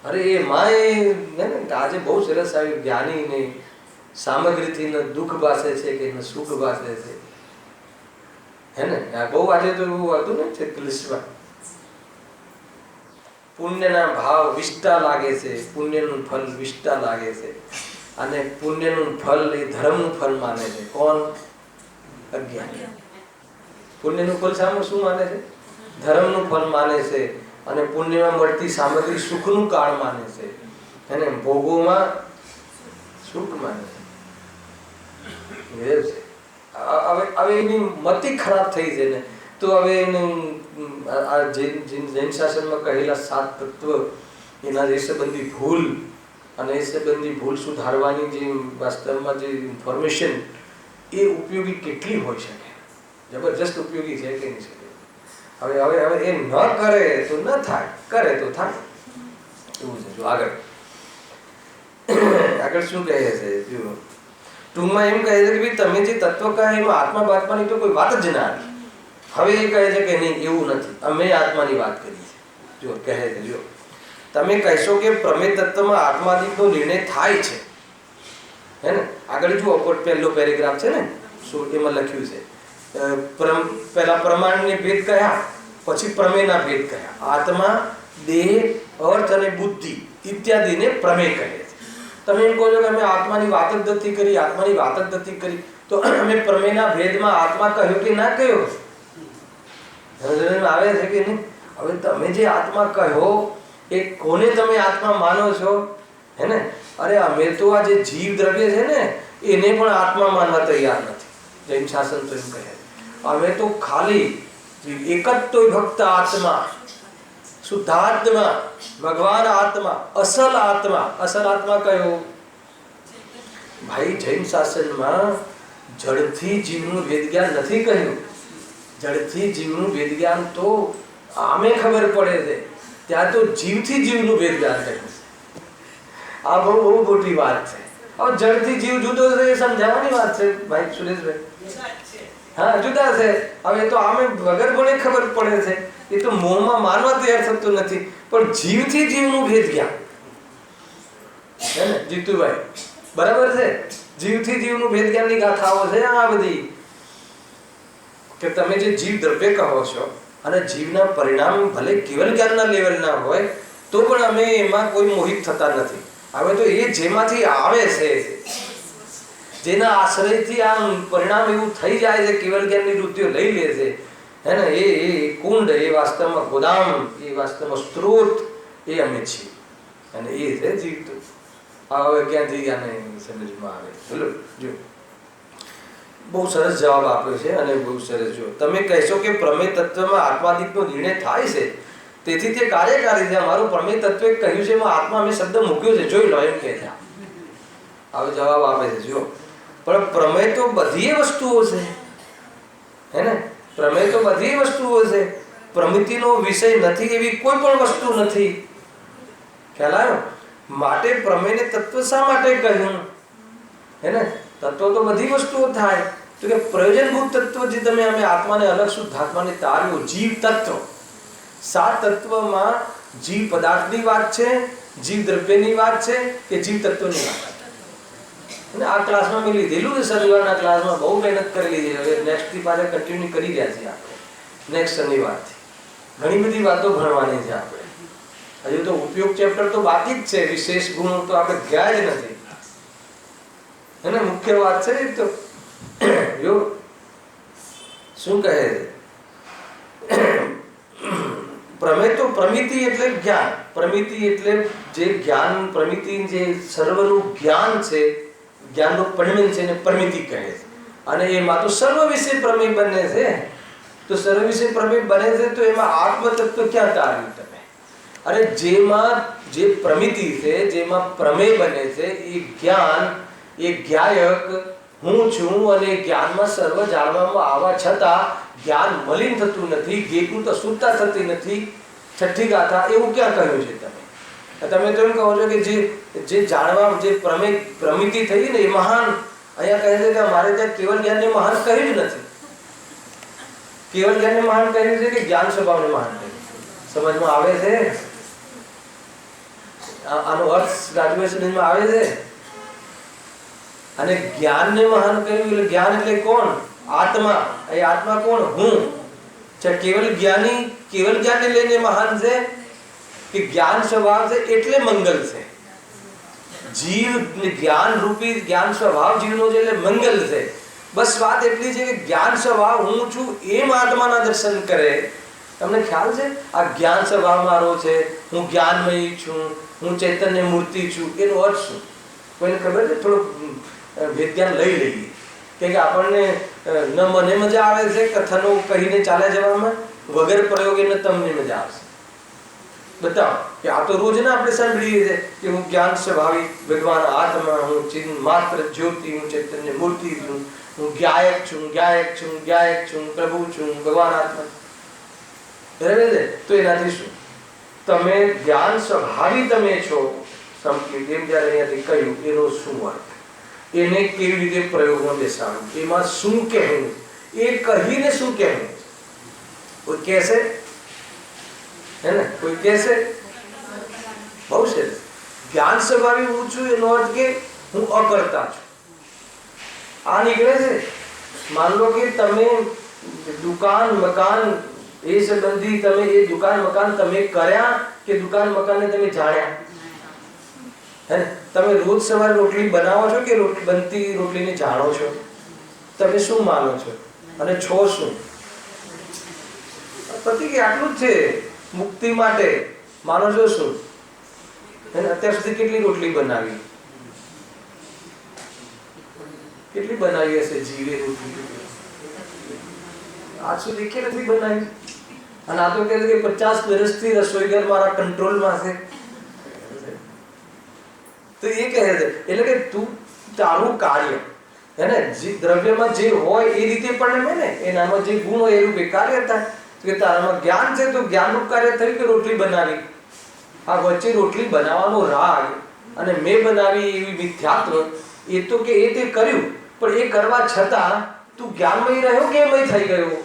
Speaker 1: અરે એ માય ને આજે બહુ સરસ આવ્યું, જ્ઞાની ને સામગ્રીથી ન દુઃખ બાસે છે કે ન સુખ બાસે છે, હે ને. બહુ આજે તો એવું હતું ને લિસ્ટમાં પુણ્યના ભાવ વિષ્ટા લાગે છે, પુણ્યનું ફલ વિષ્ટા લાગે છે, અને પુણ્યનું ફલ એ ધર્મનું ફલ માને છે. કોણ? અજ્ઞાની. પુણ્યનું ફલ સામે શું માને છે? ધર્મનું ફલ માને છે, અને પુણ્યમાં મળતી સામગ્રી સુખનું કાળ માને છે, એને ભોગોમાં સુખ માને છે. હવે એની મતિ ખરાબ થઈ છે ને, તો હવે આ જૈન શાસનમાં કહેલા 7 તત્વ એના એ સંબંધી ભૂલ અને એ સંબંધી ભૂલ સુધારવાની જે વાસ્તવમાં જે ઇન્ફોર્મેશન એ ઉપયોગી કેટલી હોઈ શકે, જબરજસ્ત ઉપયોગી છે કે નહીં શકે. હવે હવે હવે એ ન કરે તો ન થાય, કરે તો થાય, એવું છે. જો આગળ આગળ શું કહે છે, જો ટૂંકમાં એમ કહે છે કે ભાઈ તમે જે તત્વ કહે એમાં આત્મા બાત્માની તો કોઈ વાત જ ના આવી. હવે એ કહે છે કે નહીં એવું નથી, અમે આત્માની વાત કરી છે. જો કહે છે, જો તમે કહેશો કે પ્રમેય તત્વમાં આત્માદિકનો નિર્ણય થાય છે, હે ને. આગળ જુઓ પહેલો પેરેગ્રાફ છે ને, એમાં લખ્યું છે પહેલા પ્રમાણને ભેદ કહ્યા, પછી પ્રમેયના ભેદ કહ્યા. આત્મા, દેહ, અર્થ અને બુદ્ધિ ઇત્યાદિને પ્રમેય કહે છે. તમે એમ કહો છો કે અમે આત્માની વાત જ નથી કરી, આત્માની વાત જ નથી કરી, તો અમે પ્રમેયના ભેદમાં આત્મા કહ્યો કે ના કહ્યો આવે છે કે નહીં. હવે તમે જે આત્મા કહ્યો એ કોને તમે આત્મા માનો છો, હે ને. અરે અમે તો આ જે જીવ દ્રવ્ય છે ને એને પણ આત્મા માનવા તૈયાર નથી. જૈન શાસન તો એમ કહે અમે તો ખાલી એક જ તો ભક્ત આત્મા, શુદ્ધાત્મા, ભગવાન આત્મા, અસલ આત્મા. અસલ આત્મા કયો? ભાઈ જૈન શાસનમાં જડથી જીવનું વેદ જ્ઞાન નથી કહ્યું. જડથી જીવનું વેદ જ્ઞાન તો આમે ખબર પડે છે, ત્યાં તો જીવથી જીવનું વેદ જ્ઞાન કહ્યું છે. આ બહુ બહુ મોટી વાત છે. હવે જડથી જીવ જુદો છે એ સમજાવવાની વાત છે ભાઈ સુરેશભાઈ. હા જુદા છે. હવે તો આમે વગર ભણે ખબર પડે છે, એ તો મોહમાં માનવા તૈયાર થતું નથી. પણ જીવથી જીવનું ભેદ જ્ઞાન, હે ને જીતુભાઈ, બરાબર છે. જીવથી જીવનું ભેદ જ્ઞાનની ગાથાઓ છે આ બધી, કે તમે જે જીવ દ્રવ્ય કહો છો અને જીવના પરિણામ ભલે કેવલ જ્ઞાનના લેવલના હોય તો પણ અમે એમાં કોઈ મોહિત થતા નથી. હવે તો એ જેમાંથી આવે છે, જેના આશ્રયથી આ પરિણામ એવું થઈ જાય છે, કેવલ જ્ઞાનની વૃત્તિઓ લઈ લે છે, હે ને. એ કુંડ, એ વાસ્તવમાં ગોદામ, એ વાસ્તવમાં સ્ત્રોત એ અમે છીએ, અને એ છે જીવતું. હવે ક્યાંથી આને સમજમાં આવે? બોલો જો બહુ સરસ જવાબ આપ્યો છે, અને બહુ સરસ. જો તમે કહેશો કે પ્રમેય તત્વમાં આત્માદિકનો નિર્ણય થાય છે, તેથી તે કાર્યકારી છે. અમારું પ્રમેય તત્વે કહ્યું છે એમાં આત્મા અમે શબ્દ મૂક્યો છે, જોઈ લો એમ કહે છે. હવે જવાબ આપે છે, જો પણ પ્રમેય તો બધી વસ્તુઓ છે, હે ને. પ્રમેય તો બધી વસ્તુઓ છે, પ્રમિતિનો વિષય નથી એવી કોઈ પણ વસ્તુ નથી. ખ્યાલ આવ્યો? માટે પ્રમેયને તત્વ શા માટે કહ્યું, હે ને. તત્વ તો બધી વસ્તુઓ થાય, તો કે પ્રયોજનભૂત તત્વ જે તમે અમે આત્માને અલગ શુદ્ધ આત્માને તાર્યો, જીવ તત્વ. 7 તત્વમાં જીવ પદાર્થની વાત છે, જીવ દ્રવ્યની વાત છે કે જીવ તત્વની વાત છે. અને આ ક્લાસમાં મેં લીધેલું છે, શનિવારના ક્લાસમાં બહુ મહેનત કરેલી છે. હવે નેક્સ્ટથી પાછા કન્ટિન્યુ કરી રહ્યા છીએ આપણે. નેક્સ્ટ શનિવારથી ઘણી બધી વાતો ભણવાની છે આપણે. હજુ તો ઉપયોગ ચેપ્ટર તો બાકી જ છે, વિશેષ ગુણ તો આપણે ગયા જ નથી, એને મુખ્ય વાત છે. તો જો શું કહે છે પ્રમેય તો પ્રમિતિ એટલે જ્ઞાન, પ્રમિતિ એટલે જે જ્ઞાન, પ્રમિતિ જે સર્વનું જ્ઞાન છે, જ્ઞાનનું પરિણામ છે એને પ્રમિતિ કહે છે. અને એમાં તો સર્વ વિશે પ્રમેય બને છે. તો સર્વ વિશે પ્રમેય બને છે તો એમાં આત્મ તત્વ ક્યાં તાર્યું તમે? અને જેમાં જે પ્રમિતિ છે, જેમાં પ્રમેય બને છે, એ જ્ઞાન, એ જ્ઞાયક હું છું. અને જ્ઞાનમાં સર્વ જાણવામાં આવવા છતાં જ્ઞાન મલિન થતું નથી, ગેકૃત અશુદ્ધતા થતી નથી. છઠ્ઠી ગાથા એવું ક્યાં કહ્યું છે તમે? તમે તો એમ કહો છો કે જે જાણવા, જે પ્રમેય પ્રમિતિ થઈ ને એ મહાન. અહીંયા કહે છે કે અમારે ત્યાં કેવલ જ્ઞાનને મહાન કહ્યું જ નથી. કેવલ જ્ઞાનને મહાન કહ્યું છે કે જ્ઞાન સ્વભાવને મહાન કહ્યું? સમજમાં આવે છે? આનો અર્થ રાજભાઈ સમજમાં આવે છે? અને જ્ઞાનને મહાન કહ્યું એટલે જ્ઞાન એટલે કોણ? આત્મા. એ આત્મા કોણ? હું. કેવલ જ્ઞાની કેવલ જ્ઞાનને લઈને મહાન છે કે જ્ઞાન સ્વભાવ છે એટલે મંગલ છે? જીવ જ્ઞાન રૂપી જ્ઞાન સ્વભાવ જીવનો છે એટલે મંગલ છે. બસ વાત એટલી છે કે જ્ઞાન સ્વભાવ હું છું એમ આત્માના દર્શન કરે. તમને ખ્યાલ છે? આ જ્ઞાન સ્વભાવ મારો છે, હું જ્ઞાનમય છું, હું ચૈતન્ય મૂર્તિ છું, એનો અર્થ શું? કોઈને ખબર છે? થોડું વિજ્ઞાન લઈ લઈએ કે આપણને ન મને મજા આવે છે કથનો કહીને ચાલ્યા જવામાં, વગર પ્રયોગે ન તમને મજા આવશે. બતાવો કે આ તો રોજ ને આપણે સાંભળીએ છીએ કે હું જ્ઞાન સ્વભાવી ભગવાન આત્મા, હું ચિન્હ માત્ર જ્યોતિ, હું ચૈતન્ય મૂર્તિ છું, હું જ્ઞાયક છું, જ્ઞાયક છું, જ્ઞાયક છું, પ્રભુ છું, ભગવાન આત્મા. બરાબર છે? તો એનાથી શું? તમે જ્ઞાન સ્વભાવી તમે છો સંપલિત, એમ જ્યારે અહીંયાથી કહ્યું, એનો શું અર્થ? એને કેવી રીતે પ્રયોગમાં બેસાડવું? એમાં શું કહેવું? એ કહીને શું કહેવું? કોઈ કહેશે? હે ને? કોઈ કહેશે? બહુ સરસ. જ્ઞાન સ્વભાવી હું છું એનો અર્થ કે હું અકર્તા છું. આ નીકળે છે. માન લો કે તમે દુકાન મકાન એ સંબંધી તમે એ દુકાન મકાન તમે કર્યા કે દુકાન મકાનને તમે જાણ્યા? હે, તમે રોજ સવારે રોટલી બનાવો છો કે બનતી રોટલીને જાણો છો? તમે શું માનો છો અને છો શું? પતિ કે આટલું જ છે મુક્તિ માટે. માનો છો શું? અત્યાર સુધી કેટલી રોટલી બનાવી? કેટલી બનાવી હશે જીવે રોટલી? આજ સુધી કે નથી બનાવી. અને આ તો કહે છે કે 50 વર્ષથી રસોઈઘર મારા કંટ્રોલમાં છે. તો એ કહે છે એટલે કે તું તારું કાર્ય હે ને, જે દ્રવ્યમાં જે હોય એ રીતે પણ ને એનામાં જે ગુણ હોય એ રૂપે કાર્ય થાય. કે તારામાં જ્ઞાન છે તો જ્ઞાનનું કાર્ય થયું કે રોટલી બનાવી. આ વચ્ચે રોટલી બનાવવાનો રાગ અને મેં બનાવી એવી મિથ્યાત્વ, એ તો કે એ તે કર્યું, પણ એ કરવા છતાં તું જ્ઞાનમય રહ્યો કે મય થઈ ગયો?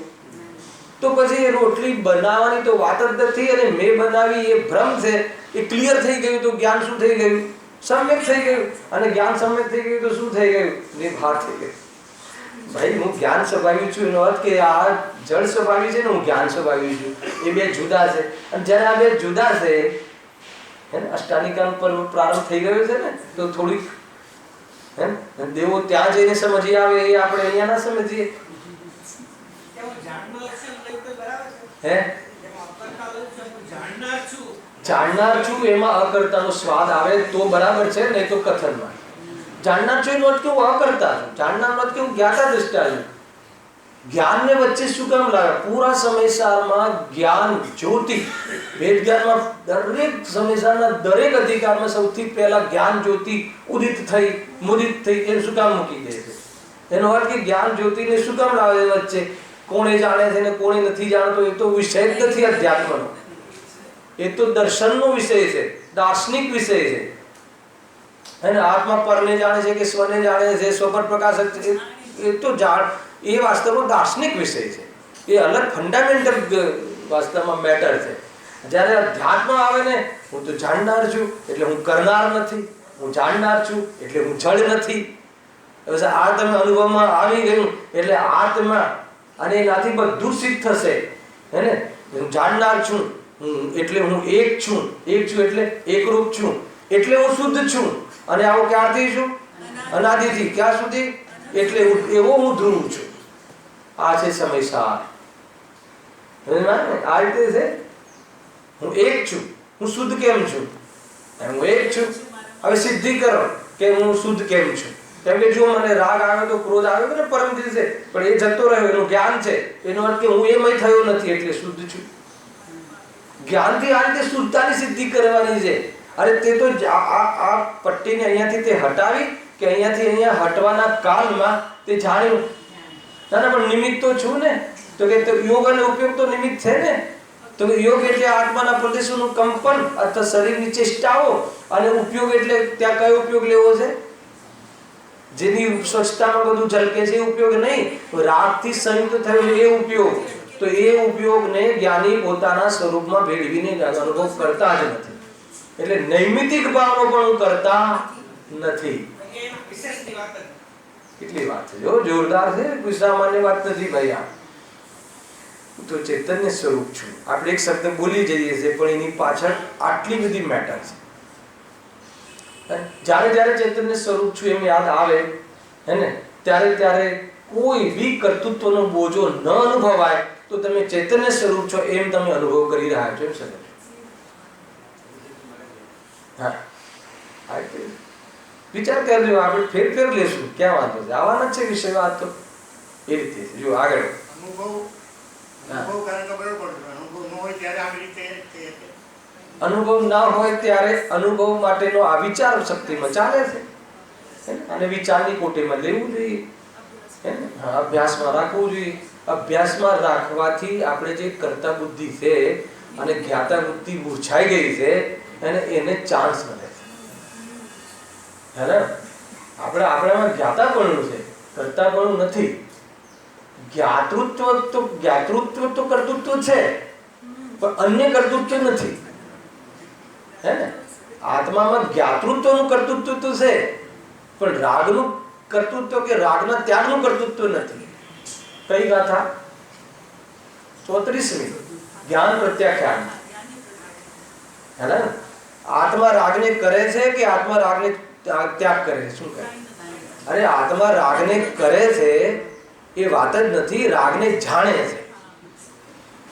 Speaker 1: તો પછી એ રોટલી બનાવવાની તો વાત જ નથી અને મેં બનાવી એ ભ્રમ છે. એ ક્લિયર થઈ ગયું તો જ્ઞાન શું થઈ ગયું? સમ્યક થઈ ગયું. અને જ્ઞાન સમ્યક થઈ ગયું તો શું થઈ ગયું? નિર્ભાર થઈ ગયું. ભાઈ હું જ્ઞાન સ્વભાવી છું એનો અર્થ કે આ જળ સ્વભાવી છે ને હું જ્ઞાન સ્વભાવી છું, એ બે જુદા છે. અને જ્યારે આ બે જુદા છે, અષ્ટાનિકાનો પર્વ પ્રારંભ થઈ ગયો છે ને, તો થોડીક દેવો ત્યાં જઈને સમજી આવે એ આપણે અહીંયા ના સમજીએ. હે જાણનાર છું એમાં અકર્તાનો સ્વાદ આવે તો બરાબર છે, નહીં તો કથનમાં જાણનાર છું એનો અર્થ કે હું અકર્તા છું. જાણનારનો અર્થ કે હું જ્ઞાતા દ્રષ્ટા છું. જ્ઞાનને વચ્ચે શું કામ લાગે? પૂરા સમયસારમાં જ્ઞાન જ્યોતિ, વેદ જ્ઞાનમાં દરેક સમયસારના દરેક અધિકારમાં સૌથી પહેલા જ્ઞાન જ્યોતિ ઉદિત થઈ મુદિત થઈ એ શું કામ મૂકી દે છે? એનો અર્થ કે જ્ઞાન જ્યોતિને શું કામ લાવે વચ્ચે? કોણે જાણે છે ને કોણે નથી જાણતો એ તો વિષય જ નથી અધ્યાત્મનો. એ તો દર્શનનો વિષય છે, દાર્શનિક વિષય છે. અને આત્મા પરને જાણે છે કે સ્વને જાણે છે, સ્વ પર પ્રકાશક છે, એ તો એ વાસ્તવમાં દાર્શનિક વિષય છે. એ અલગ ફંડામેન્ટલ વાસ્તવમાં મેટર છે. જ્યારે અધ્યાત્મ આવે ને, હું તો જાણનાર છું એટલે હું કરનાર નથી, હું જાણનાર છું એટલે હું જડ નથી. આ તમે અનુભવમાં આવી ગયું એટલે આત્મા અને એનાથી બધું સિદ્ધ થશે. હે ને? હું જાણનાર છું એટલે હું એક છું, એક છું એટલે એકરૂપ છું, એટલે હું શુદ્ધ છું. અને આવું ક્યારથી છું? અનાદિથી. ક્યાં સુધી? એટલે એવો હું ધ્રુવ છું. આ છે સમયસાર. આ રીતે છે. હું એક છું, હું શુદ્ધ કેમ છું? હું એક છું. હવે સિદ્ધિ કરો કે હું શુદ્ધ કેમ છું. કેમ કે જો મને રાગ આવે તો ક્રોધ આવે તો પરમ દિવસે, પણ એ જતો રહ્યો, એનું જ્ઞાન છે. એનો અર્થ કે હું એમય થયો નથી એટલે શુદ્ધ છું. જ્ઞાનથી આ રીતે શુદ્ધતાની સિદ્ધિ કરવાની છે. અરે તે તો આ પટ્ટીને અહીંયાથી તે હટાવી કે અહીંયાથી અહીંયા હટવાના કાલમાં તે જાણ્યું. ના પણ નિમિત્ત તો છું ને. તો કે યોગ અને ઉપયોગ તો નિમિત્ત છે ને. તો યોગ એટલે આત્માના પ્રદેશોનું કંપન અથવા શરીરની ચેષ્ટાઓ, અને ઉપયોગ એટલે ત્યાં કયો ઉપયોગ લેવો છે? જેની સ્વચ્છતામાં બધું ઝલકે છે એ ઉપયોગ નહીં. રાગથી સંયુક્ત થયો છે એ ઉપયોગ. તો એ ઉપયોગને જ્ઞાની પોતાના સ્વરૂપમાં ભેળવીને અનુભવ કરતા જ નથી. એટલે નૈમિતિક ભાવનો પણ કરતા નથી. કેટલી વાત છે, જો જોરદાર છે, કોઈ સામાન્ય વાત નથી ભાઈ. આ તો ચૈતન્ય સ્વરૂપ છું. આપણે એક શબ્દ બોલી જઈએ છીએ પણ એની પાછળ આટલી બધી મેટર છે. જ્યારે જ્યારે ચૈતન્ય સ્વરૂપ છું એમ યાદ આવે હે ને, ત્યારે કોઈ બી કર્તૃત્વનો બોજો ન અનુભવાય તો તમે ચૈતન્ય સ્વરૂપ છો એમ તમે અનુભવ કરી રહ્યા છો એમ સમજો. હા, વિચાર કરજો. આપણે ફેર લેશું, ક્યાં વાંધો છે? આવવાના જ છે વિષય. વાત તો એ રીતે છે. જો આગળ અનુભવ ના હોય ત્યારે અનુભવ માટેનો આ વિચાર શક્તિમાં ચાલે છે, અને વિચારની કોટીમાં લેવું જોઈએ, અભ્યાસમાં રાખવું જોઈએ. અભ્યાસમાં રાખવાથી આપણે જે કર્તા બુદ્ધિ છે અને જ્ઞાતા બુદ્ધિ મૂર્છાઈ ગઈ છે અને એને ચાન્સ મળે છે. હે ને? આપણામાં જ્ઞાતાપણું છે, કર્તાપણું નથી. જ્ઞાતૃત્વ તો કર્તૃત્વ છે, પણ અન્ય કર્તૃત્વ નથી. હે ને? આત્મામાં જ્ઞાતૃત્વનું કર્તૃત્વ તો છે, પણ રાગનું કર્તૃત્વ કે રાગના ત્યાગનું કર્તૃત્વ નથી. કઈ ગાથા? 34મી જ્ઞાન પ્રત્યાખ્યાન. હે ને? આત્મા રાગને કરે છે કે આત્મા રાગને ત્યાગ કરે છે? શું કરે? અરે આત્મા રાગને કરે છે એ વાત જ નથી, રાગને જાણે છે.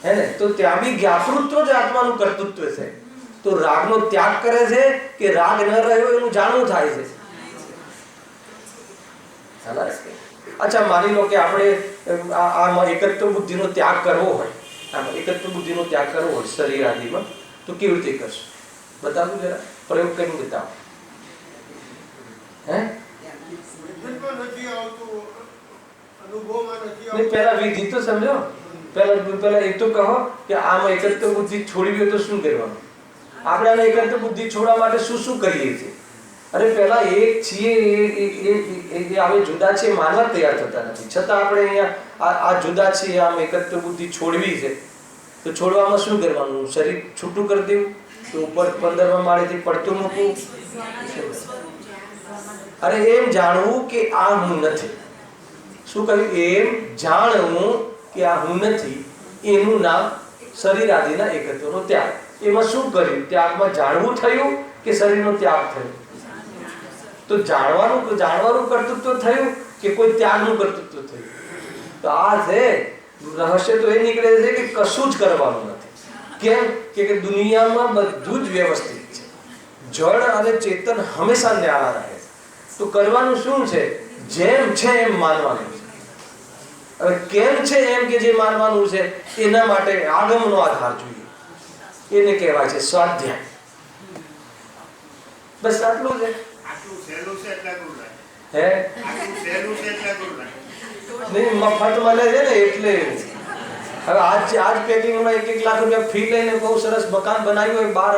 Speaker 1: હે ને? તો ત્યાં બી જ્ઞાતૃત્વ જ આત્માનું કર્તૃત્વ છે. તો રાગનો ત્યાગ કરે છે કે રાગ ન રહ્યો એનું જાણવું થાય છે. અચ્છા, માની લો કે આપણે આમાં એકત્વ બુદ્ધિનો ત્યાગ કરવો હોય, આમાં એકત્વ બુદ્ધિનો ત્યાગ કરવો હોય શરીર આદિમાં, તો કેવી રીતે કરશું? બતાવું જરા, પ્રયોગ કરીને બતાવો. હે? પેલા વિધિ તો સમજો. પેલા એ તો કહો કે આમાં એકત્વ બુદ્ધિ છોડવી હોય તો શું કરવાનું? આપણે એકત્વ બુદ્ધિ છોડવા માટે શું કરીએ છીએ? અરે પેલા એક છીએ એ હવે જુદા છે માનવા તૈયાર થતા નથી. છતાં આપણે અહીંયા આ જુદા છીએ, આમ એકત્વ બુદ્ધિ છોડવી છે. તો છોડવામાં શું કરવાનું? શરીર છૂટું કરી દેવું, તો ઉપર 15મા માળેથી પડતું મૂકવું. અરે એમ જાણવું કે આ હું નથી. શું કહ્યું? એમ જાણવું કે આ હું નથી. એનું નામ શરીર આદિના એકત્વનો ત્યાગ. એમાં શું કર્યું? ત્યાગમાં જાણવું થયું કે શરીરનો ત્યાગ થયો? તો જાણવાનું કર્તૃત્વ થયું કે કોઈ ત્યાગનું કર્તૃત્વ થયું? તો આ છે રહસ્ય. તો એ નીકળે છે કે કશું જ કરવાનું નથી. કેમ કે દુનિયામાં બધું જ વ્યવસ્થિત છે. જળ અને ચેતન હંમેશા ન્યારા રહે છે. તો કરવાનું શું છે? જેમ છે એમ માનવાનું છે. હવે કેમ છે એમ કે જે માનવાનું છે એના માટે આગમનો આધાર જોઈએ. એને કહેવાય છે સ્વાધ્યાય. બસ આટલું છે. હે? નહીં, મફત મળે છે ને એટલે. હવે આજ પેકિંગમાં 1 લાખ રૂપિયા ફી લઈને બહુ સરસ મકાન બનાવ્યું હોય બહાર,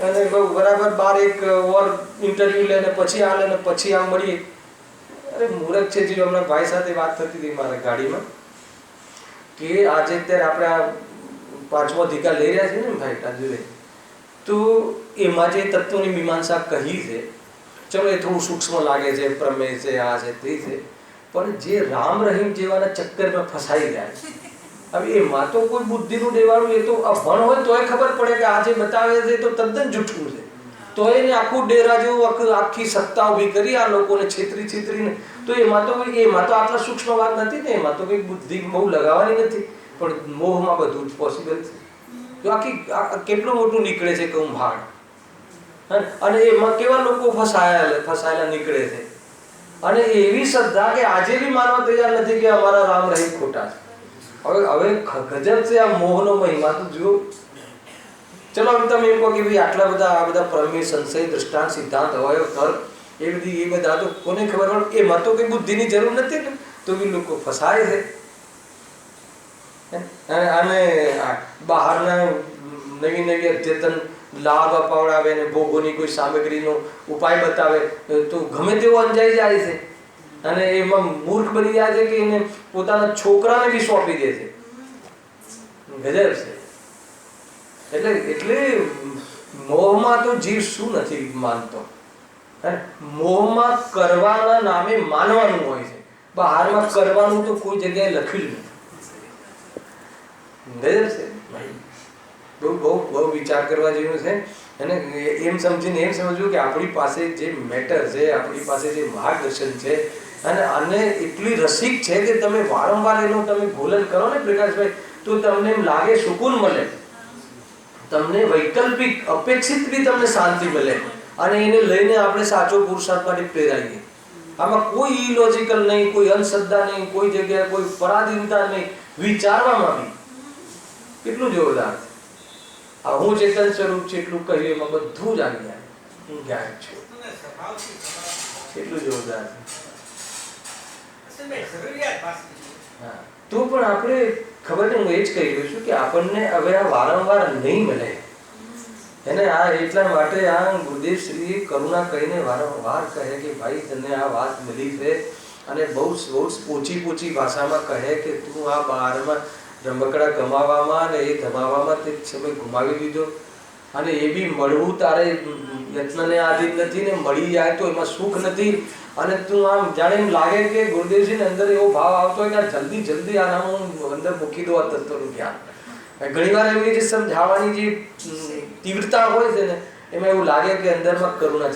Speaker 1: અને બહુ બરાબર બહાર એક ઓર ઇન્ટરવ્યુ લઈને પછી આ લઈને પછી આ મળીએ. અરે મૂર્ખ છે. જે હમણાં ભાઈ સાથે વાત થતી હતી મારા ગાડીમાં, કે આજે અત્યારે આપણે આ 5મો અધિકાર લઈ રહ્યા છીએ ને ભાઈ તાજુએ, તો એમાં જે તત્વોની મીમાંસા કહી છે, ચલો એ થોડું સૂક્ષ્મ લાગે છે, પ્રમેય છે, આ છે તે છે, પણ જે રામ રહીમ જેવાના ચક્કરમાં ફસાઈ ગયા છે. હવે એમાં તો કોઈ બુદ્ધિનું દેવાનું, એ તો અભણ હોય તોય ખબર પડે કે આ જે બતાવે છે તો તદ્દન જૂઠું છે. તો એને આખું ડેરા જેવું આખી સત્તા ઊભી કરી આ લોકોને છેતરીને. તો એમાં તો આટલા સૂક્ષ્મ વાત નથી ને. એમાં તો કંઈ બુદ્ધિ બહુ લગાવવાની નથી. પણ મોહમાં બધું જ પોસિબલ છે. જો આખી કેટલું મોટું નીકળે છે કૌભાંડ, અને એમાં કેવા લોકો ફસાયેલા નીકળે છે. અને એવી શ્રદ્ધા કે આજે બી માનવા તૈયાર નથી કે અમારા રામ રહી ખોટા છે. હવે ગજબ છે આ મોહનો મહિમા. તો જુઓ, ચલો હવે તમે એમ કહો કે ભાઈ આટલા બધા આ બધા પ્રમેય, સંશય, દૃષ્ટાંત, સિદ્ધાંત, અવયવ, તર્ક એ બધા તો કોને ખબર પડે? એમાં તો કઈ બુદ્ધિની જરૂર નથી ને, તો બી લોકો ફસાય છે. અને બહારના નવી નવી અદ્યતન લાભ અપાવડાવે ને ભોગોની કોઈ સામગ્રીનો ઉપાય બતાવે તો ગમે તેવો અંજાઈ જાય છે. અને એમાં મૂર્ખ બની જાય છે કે એને પોતાના છોકરાને બી સોંપી દે છે. ગજબ છે. એટલે મોહમાં તો જીવ શું નથી માનતો. મોહમાં કરવાના નામે માનવાનું હોય છે. બહારમાં કરવાનું તો કોઈ જગ્યાએ લખ્યું જ નથી. ગજબ છે. બહુ વિચાર કરવા જેવું છે. અને એમ સમજીને એમ સમજવું કે આપણી પાસે જે મેટર છે, આપણી પાસે જે માર્ગદર્શન છે, અને આને એટલી રસિક છે કે તમે વારંવાર એનું તમે ભોલન કરો ને પ્રકાશભાઈ, તો તમને એમ લાગે સુકૂન મળે, તમને વૈકલ્પિક અપેક્ષિત બી તમને શાંતિ મળે, અને એને લઈને આપણે સાચો પુરુષાર્થ માટે પ્રેરાઈએ. આમાં કોઈ ઇલોજિકલ નહીં, કોઈ અંધશ્રદ્ધા નહીં, કોઈ જગ્યાએ કોઈ પરાધીનતા નહીં. વિચારવામાં બી કેટલું જોરદાર. આ હું ચેતન સ્વરૂપ છે એટલું કહ્યું એમાં બધું જ આવી જાય. હું જ્ઞાન છું એટલું જોરદાર છે. તો પણ આપણે ખબર નહીં, હું એ જ કહી રહ્યો છું કે આપણને હવે આ વારંવાર નહીં મળે. એને આ એટલા માટે આ ગુરુદેવ શ્રી કરુણા કહીને વારંવાર કહે કે ભાઈ તને આ વાત મળી છે, અને બહુ પોચી ભાષામાં કહે કે તું આ બહારમાં રમકડા કમાવામાં ને એ ધમાવામાં તે સમય ગુમાવી દીધો, અને એ બી મળવું તારે યત્નને આધીન નથી ને મળી જાય તો એમાં સુખ નથી. અને તું આમ જાણે એમ લાગે કે ગુરુદેવજીને અંદર એવો ભાવ આવતો હોય કે જલ્દી આ નામ હું અંદર મૂકી દો આ તત્વનું જ્ઞાન. ઘણી વાર એમની જે સમજાવવાની જે તીવ્રતા હોય છે ને, એમાં એવું લાગે કે અંદરમાં કરુણા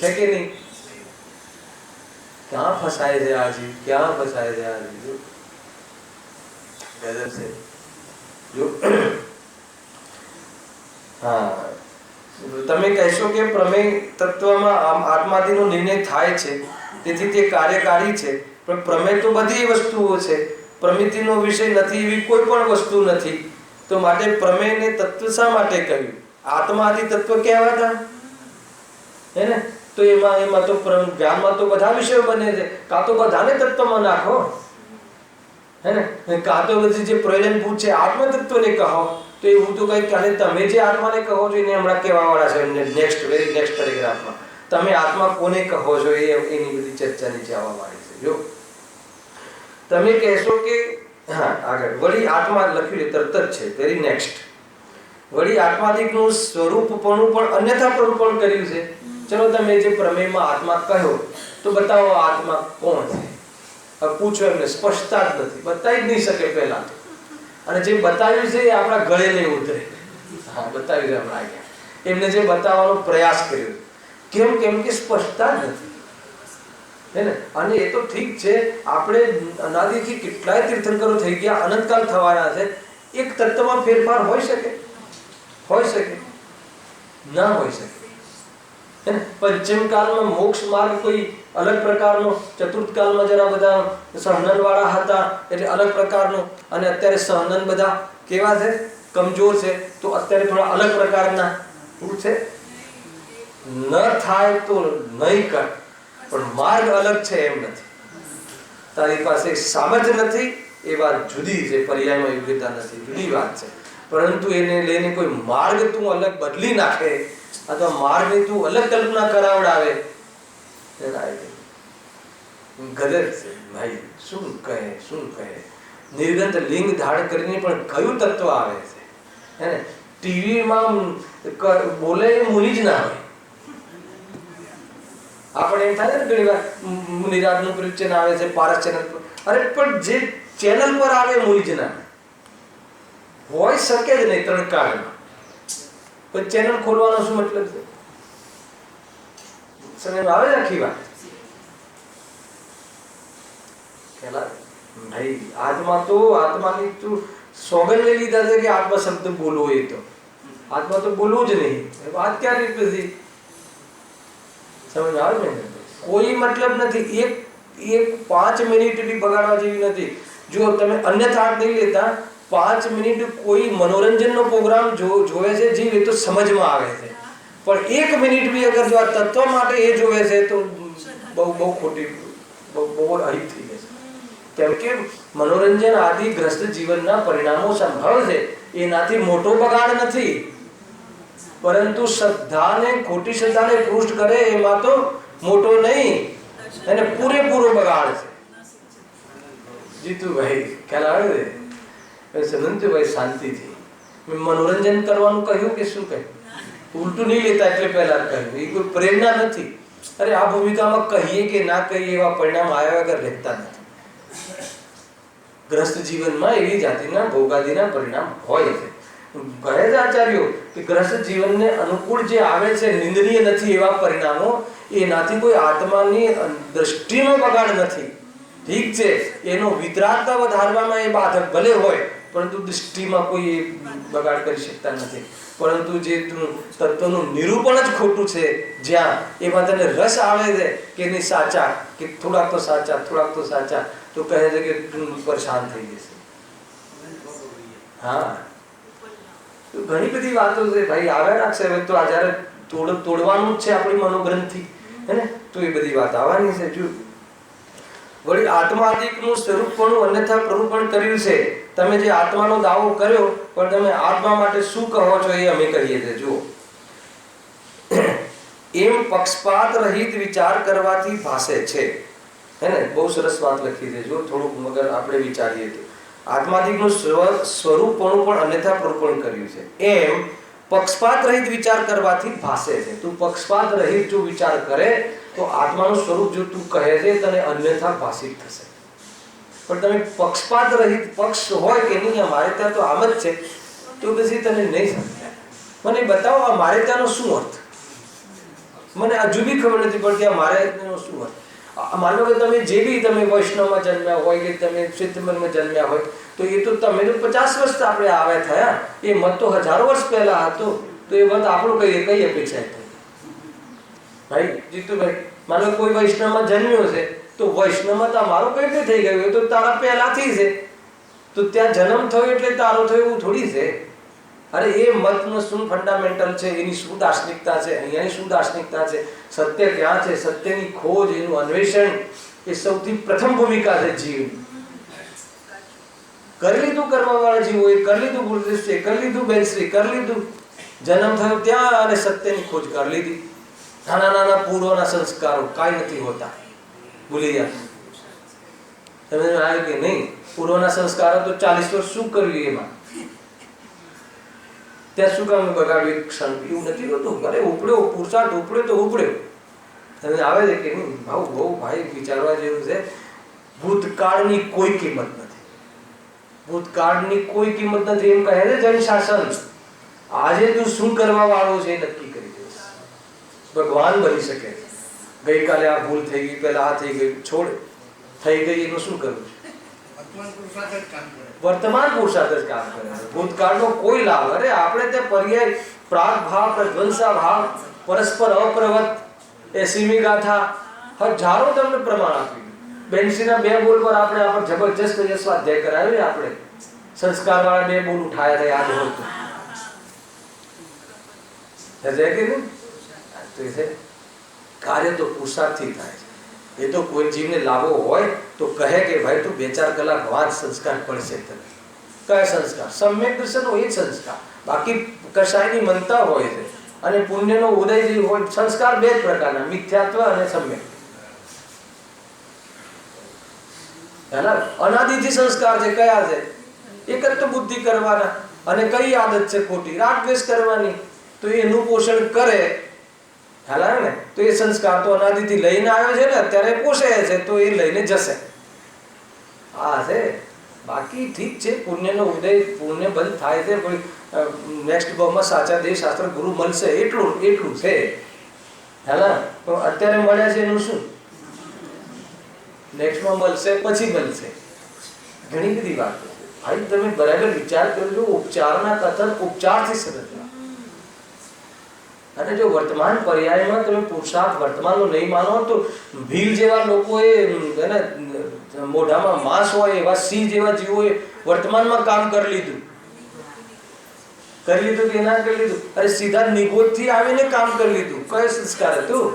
Speaker 1: છે કે નહીં. ક્યાં ફસાય છે આ જીવ, ક્યાં ફસાય છે આ જીવ. ગજબ છે. જો હા, તમે કહેશો કે પ્રમેય તત્વમાં આત્માદિનો નિર્ણય થાય છે, તેથી તે કાર્યકારી છે. પણ પ્રમેય તો બધી વસ્તુઓ છે, પ્રમિતિનો વિષય નથી એવી કોઈ પણ વસ્તુ નથી. તો માટે પ્રમેયને તત્વ શા માટે કહ્યું? આત્માદિ તત્વ કહેવાતા હે ને. તો એમાં તો જ્ઞાનમાં તો બધા વિષયો બને છે. કાં તો બધાને તત્વમાં નાખો, હે ને, કાં તો બધી જે પ્રયોજનભૂત છે આત્મ તત્વને કહો. તો એવું તો કઈ કાલે તમે જે આત્માને કહો છો એને હમણાં કહેવા વાળા છે. વેરી નેક્સ્ટ પેરેગ્રાફમાં તમે આત્મા કોને કહો છો એની બધી ચર્ચા નીચે આવવા વાળી છે. જો તમે કહેશો કે હા આગળ વળી આત્મા લખ્યું છે તરત જ છે, વેરી નેક્સ્ટ. વળી આત્માદિકનું સ્વરૂપપણું પણ અન્યથાપણું પણ કર્યું છે. ચલો તમે જે પ્રમેયમાં આત્મા કહ્યો તો બતાવો આત્મા કોણ છે. હવે પૂછો એમને, સ્પષ્ટતા જ નથી, બતાવી જ નહીં શકે પહેલા તો. અને જે બતાવ્યું છે એ આપણા ગળે નહીં ઉતરે. હા બતાવ્યું છે હમણાં અહીંયા. એમને જે બતાવવાનો પ્રયાસ કર્યો, કેમ કે સ્પષ્ટતા જ નથી, હે ને. અને એ તો ઠીક છે, આપણે અનાદિથી કેટલાય તીર્થંકરો થઈ ગયા, અનંતકાલ થવાના છે. એક તત્વમાં ફેરફાર હોઈ શકે, ના હોઈ શકે. પંચમ કાળમાં મોક્ષ માર્ગ કોઈ અલગ પ્રકારનો, ચતુર્થ કાળમાં જરા બધા સહનન વાળા હતા એટલે અલગ પ્રકારનો, અને અત્યારે સહનન બધા કેવા છે, કમજોર છે, તો અત્યારે થોડા અલગ પ્રકારના છે. ન થાય તો નહીં કર, પણ માર્ગ અલગ છે એમ નથી. તારી પાસે સામર્થ્ય નથી એ વાત જુદી છે, પર્યાયમાં યોગ્યતા નથી જુદી વાત છે. પરંતુ એને લઈને કોઈ માર્ગ તું અલગ બદલી નાખે અથવા માર્ગની તું અલગ કલ્પના કરાવડાવે, ગદર છે ભાઈ. શું કહે નિર્ગંત લિંગ ધારણ કરીને પણ કયું તત્વ આવે છે, હે ને. ટીવીમાં બોલે એ મુનિ જ ના હોય. આપણે એમ થાય ને ઘણી વાર મુનિરાજનું પ્રવચન આવે છે પારસ ચેનલ પર, અરે પણ જે ચેનલ પર આવે મુનિ જ ના હોય શકે જ નહીં 3 કાળમાં. પણ ચેનલ ખોલવાનો શું મતલબ છે? સમજ આવે છે આખી વાત. ભાઈ આત્માની તું સોગંદ લઈ લીધા છે કે આત્મા શબ્દ બોલવો, એ તો આત્મા તો બોલવું જ નહીં, વાત ક્યાં નીકળી? સમજ આવે ને? કોઈ મતલબ નથી. એક 5 મિનિટ બી બગાડવા જેવી નથી. જો તમે અન્યથા નહીં લેતા, 5 મિનિટ કોઈ મનોરંજનનો પ્રોગ્રામ જોવે છે જીવ, એ તો સમજમાં આવે છે. પણ 1 મિનિટ બી અગર જો આ તત્વ માટે એ જોવે છે તો બહુ ખોટી, બહુ અહિત થઈ જશે. કેમ કે મનોરંજન આદિ ગ્રસ્ત જીવનના પરિણામો સંભવ છે, એનાથી મોટો બગાડ નથી. પરંતુ શ્રદ્ધાને, ખોટી શ્રદ્ધાને પુષ્ટ કરે એમાં તો મોટો નહીં, એને પૂરેપૂરો બગાડ છે. જીતુભાઈ ખ્યાલ આવે છે? સમજભાઈ શાંતિથી મનોરંજન કરવાનું કહ્યું કે શું કહ્યું? ઉલટું નહીં લેતા એટલે પહેલા કહ્યું, એ કોઈ પ્રેરણા નથી. અરે આ ભૂમિકામાં કહીએ કે ના કહીએ એવા પરિણામ આવ્યા વગર રહેતા નથી. ગ્રસ્ત જીવનમાં એવી જાતિના ભોગાદિના પરિણામ હોય છે. કહે છે આચાર્યો કે ગ્રસ્ત જીવનને અનુકૂળ જે આવે છે, નિંદનીય નથી એવા પરિણામો, એનાથી કોઈ આત્માની દ્રષ્ટિનો બગાડ નથી. ઠીક છે, એનો વિતરાગતા વધારવામાં એ બાધક ભલે હોય, પરંતુ દૃષ્ટિમાં કોઈ બગાડ કરી શકતા નથી. પરંતુ જે તત્વનું નિરૂપણ જ ખોટું છે, જ્યાં એમાં તને રસ આવે છે કે નહીં સાચા, કે થોડાક તો સાચા, થોડાક તો સાચા, તો કહે છે કે તું પરેશાન થઈ જશે. હા, ઘણી બધી વાતો છે ભાઈ, આવ્યા રાખશે. હવે તો આ જયારે તોડવાનું જ છે આપણી મનોગ્રંથિ, હે ને, તો એ બધી વાત આવવાની છે. જો વળી આત્માદિકનું સ્વરૂપપણું અન્યથા પ્રરૂપણ કર્યું છે. તમે જે આત્માનો દાવો કર્યો, પણ તમે આત્મા માટે શું કહો છો એ અમે કહીએ છીએ. જુઓ, એમ પક્ષપાત રહિત વિચાર કરવાથી ભાસે છે, હે ને? બહુ સરસ વાત લખી છે. જો થોડુંક મગર આપણે વિચારીએ તો આત્માદિકનું સ્વરૂપપણું પણ અન્યથા પ્રરૂપણ કર્યું છે. એમ પક્ષપાત રહિત વિચાર કરવાથી ભાસે છે. તું પક્ષપાત રહિત જો વિચાર કરે તો આત્માનું સ્વરૂપ જો તું કહે છે તને અન્યથા ભાષિત થશે. પણ તમે પક્ષપાત રહિત, પક્ષ હોય કે નહીં અમારે ત્યાં તો આમ જ છે, તો પછી તને નહીં સમજાય. મને બતાવો અમારે ત્યાંનો શું અર્થ? મને હજુ બી ખબર નથી પડતી અમારે ત્યાંનો શું અર્થ. માનો કે તમે જે બી તમે વૈષ્ણવમાં જન્મ્યા હોય કે તમે સિદ્ધમનમાં જન્મ્યા હોય, તો એ તો તમે તો 50 વર્ષ આપણે આવ્યા થયા, એ મત તો હજારો વર્ષ પહેલા હતો, તો એ મત આપણું કઈ અપેક્ષા થઈ? ભાઈ જીતુભાઈ, માનો કોઈ વૈષ્ણવમાં જન્મ્યો છે, તો વૈષ્ણવમાં તો મારું કઈ રીતે થઈ ગયું? એ તો તારા પહેલાથી છે, તો ત્યાં જન્મ થયો એટલે તારો થયો એવું થોડી છે. અરે એ મતનો શું ફંડામેન્ટલ છે, એની શું દાર્શનિકતા છે, અહીંયાની શું દાર્શનિકતા છે, સત્ય ક્યાં છે, સત્યની ખોજ, એનું અન્વેષણ, એ સૌથી પ્રથમ ભૂમિકા છે જીવ. કરી લીધું કર્મવાળા જીવોએ, કરી લીધું ગુરુદૃષ્ટિએ, કરી લીધું બેનશ્રી, કરી લીધું જન્મ થયો ત્યાં, અને સત્યની ખોજ કરી લીધી. નાના નાના પૂર્વના સંસ્કારો કાંઈ નથી હોતા, ભૂલી ગયા. સમજ આવ્યું કે નહીં? પૂર્વના સંસ્કારો તો 40 વર્ષ શું કર્યું એમાં, ત્યાં શું કામ બગાડ્યું ક્ષણ? એવું નથી હોતું. અરે ઉપડ્યો પુરુષાર્થ, ઉપડ્યો તો ઉપડ્યો. તમે આવે છે કે નહીં? બહુ ભાઈ વિચારવા જેવું છે. ભૂતકાળની કોઈ કિંમત નથી, ભૂતકાળની કોઈ કિંમત નથી. એમ કહે છે જન શાસન, આજે તું શું કરવા વાળો છે એ નક્કી કરી દઈશ. ભગવાન બની શકે. ગઈકાલે આ ભૂલ થઈ ગઈ, પેલા આ થઈ ગયું, છોડ થઈ ગઈ, એનું શું કરવું? વર્તમાન પુરુષાર્થ જ કામ કરે છે. ભૂતકાળનો કોઈ લાભ, અરે આપણે તે પર્યાય પ્રાગ ભાવ, પ્રધ્વંસા ભાવ, પરસ્પર અપ્રવત, એ સીમી ગાથા, હજારો તમને પ્રમાણ આપ્યું. બેનસીના 2 બોલ પર આપણે જબરજસ્ત સ્વાધ્યાય કરાવી. આપણે સંસ્કાર વાળા 2 બોલ ઉઠાયા હતા, યાદ હોય તો. કાર્ય તો પુરુષાર્થથી થાય છે. એ તો કોઈ જીવને લાભો હોય તો કહે કે ભાઈ તું 2-4 કલાક વાંચ, સંસ્કાર પડશે તને. કયા સંસ્કાર? સમ્યક દર્શન હોય એ સંસ્કાર. બાકી કશાયની મનતા હોય છે, અને પુણ્યનો ઉદય જે હોય. સંસ્કાર 2 પ્રકારના, મિથ્યાત્વ અને સમ્યક. અનાદિથી સંસ્કાર છે. કયા છે? એક તો બુદ્ધિ કરવાના, અને કઈ આદત છે ખોટી? રાગ દ્વેષ કરવાની. તો એનું પોષણ કરે, હાલા ને, તો એ સંસ્કાર તો અનાદિથી લઈને આવ્યો છે ને, અત્યારે પોષે છે, તો એ લઈને જશે. આ છે. બાકી ઠીક છે, પુણ્યનો ઉદય, પુણ્ય બંધ થાય છે, પણ નેક્સ્ટ ભાવમાં સાચા દેહ શાસ્ત્ર ગુરુ મળશે, એટલું છે. હાલા, તો અત્યારે મળ્યા છે એનું શું? નેક્સ્ટમાં મળશે, પછી મળશે. ઘણી બધી વાતો. ભાઈ તમે બરાબર વિચાર કરજો, ઉપચારના કથન ઉપચારથી સમજવા. અને જો વર્તમાન પર્યાયમાં તમે પુરુષાર્થ વર્તમાનનો નહીં માનો તો ભીલ જેવા લોકોએ એને મોઢામાં માંસ હોય એવા સિંહ જેવા જીવોએ વર્તમાનમાં કામ કરી લીધું કે ના કરી લીધું? અરે સીધા નિગોદથી આવીને કામ કરી લીધું. કયો સંસ્કાર હતું?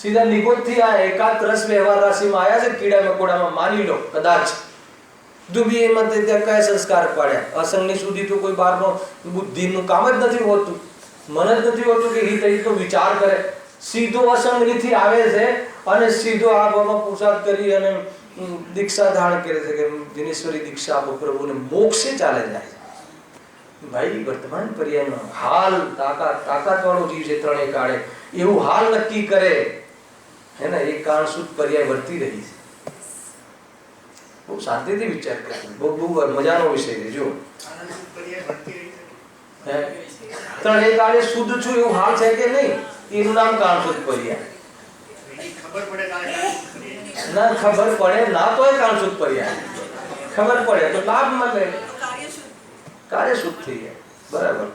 Speaker 1: સીધા નિગોદથી આ એકાદ રસ વ્યવહાર રાશિમાં આવ્યા છે કીડા મકોડામાં, માની લો કદાચ ડૂબી એમાં ત્યાં કયા સંસ્કાર પાડ્યા? અસંગની સુધી તો કોઈ બહારનો બુદ્ધિનું કામ જ નથી હોતું, મન જ નથી હોતું કે હિત અહિતનો વિચાર કરે. સીધો અસંગથી આવે છે અને સીધો આ ભાવમાં પુરુષાર્થ કરી અને દીક્ષા ધારણ કરે છે કે દિનેશ્વરી દીક્ષા આપો પ્રભુને, મોક્ષે ચાલે જાય છે. ભાઈ વર્તમાન પર્યાયમાં હાલ તાકાત વાળો જીવ છે ત્રણેય કાળે, એવું હાલ નક્કી કરે હે ને, એ કાળ શુદ્ધ પર્યાય વર્તી રહી છે. બહુ શાંતિથી વિચાર કરજો, બહુ મજાનો વિષય છે. જો ત્રણેય કાળે શુદ્ધ છું એવું હાલ છે કે નહીં, એનું નામ કાળ શુદ્ધ પર્યાય. ના ખબર પડે ના તોય કાળ શુદ્ધ પર્યાય, ખબર પડે તો લાભ મળે, કાર્ય શુદ્ધ થઈ જાય. બરાબર.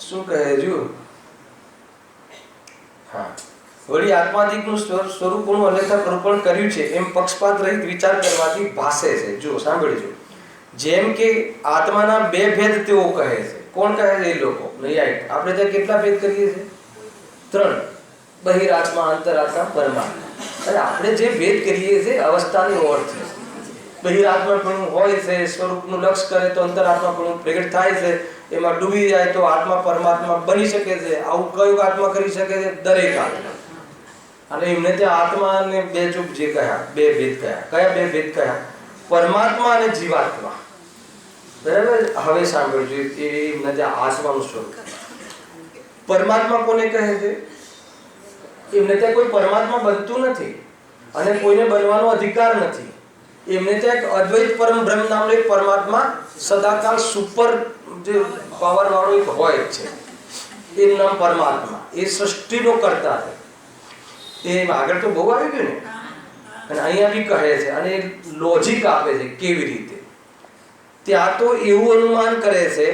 Speaker 1: શું કહે જો? હા, વળી આત્માધિકનું સ્વરૂપનું અન્યથા પ્રરૂપણ કર્યું છે એમ પક્ષપાત રહિત વિચાર કરવાથી ભાસે છે. જો સાંભળજો, જેમ કે આત્માના બે ભેદ તેઓ કહે છે. કોણ કહે છે? એ લોકો નહીં. આપણે ત્યાં કેટલા ભેદ કરીએ છીએ? 3. બહિરાત્મા, અંતરાત્મા, પરમાત્મા. અને આપણે જે ભેદ કરીએ છીએ અવસ્થાની ઓળખ છે. બહિરાત્માપણું હોય છે, સ્વરૂપનું લક્ષ કરે તો અંતરાત્માપણું પ્રગટ થાય છે, એમાં ડૂબી જાય તો આત્મા પરમાત્મા બની શકે છે. આવું કયું આત્મા કરી શકે છે? દરેક આત્મા. અને એમને ત્યાં આત્મા અને બે ચૂપ જે કહ્યા, બે ભેદ કહ્યા. કયા બે ભેદ કહ્યા? પરમાત્મા અને જીવાત્મા. બરાબર. હવે સાંભળજો, એમને ત્યાં આત્માનું સ્વરૂપ. પરમાત્મા કોને કહે છે? એમને ત્યાં કોઈ પરમાત્મા બનતું નથી અને કોઈને બનવાનો અધિકાર નથી. એમને ત્યાં એક અદ્વૈત પરમ બ્રહ્મ નામનો એક પરમાત્મા સદાકાળ સુપર જે પાવર વાળો એક હોય છે, એનું નામ પરમાત્મા. એ સૃષ્ટિનો કર્તા છે. એ આગળ તો બહુ આવી ગયું ને, અને અહીંયા બી કહે છે અને લોજિક આપે છે કેવી રીતે. ત્યાં તો એવું અનુમાન કરે છે,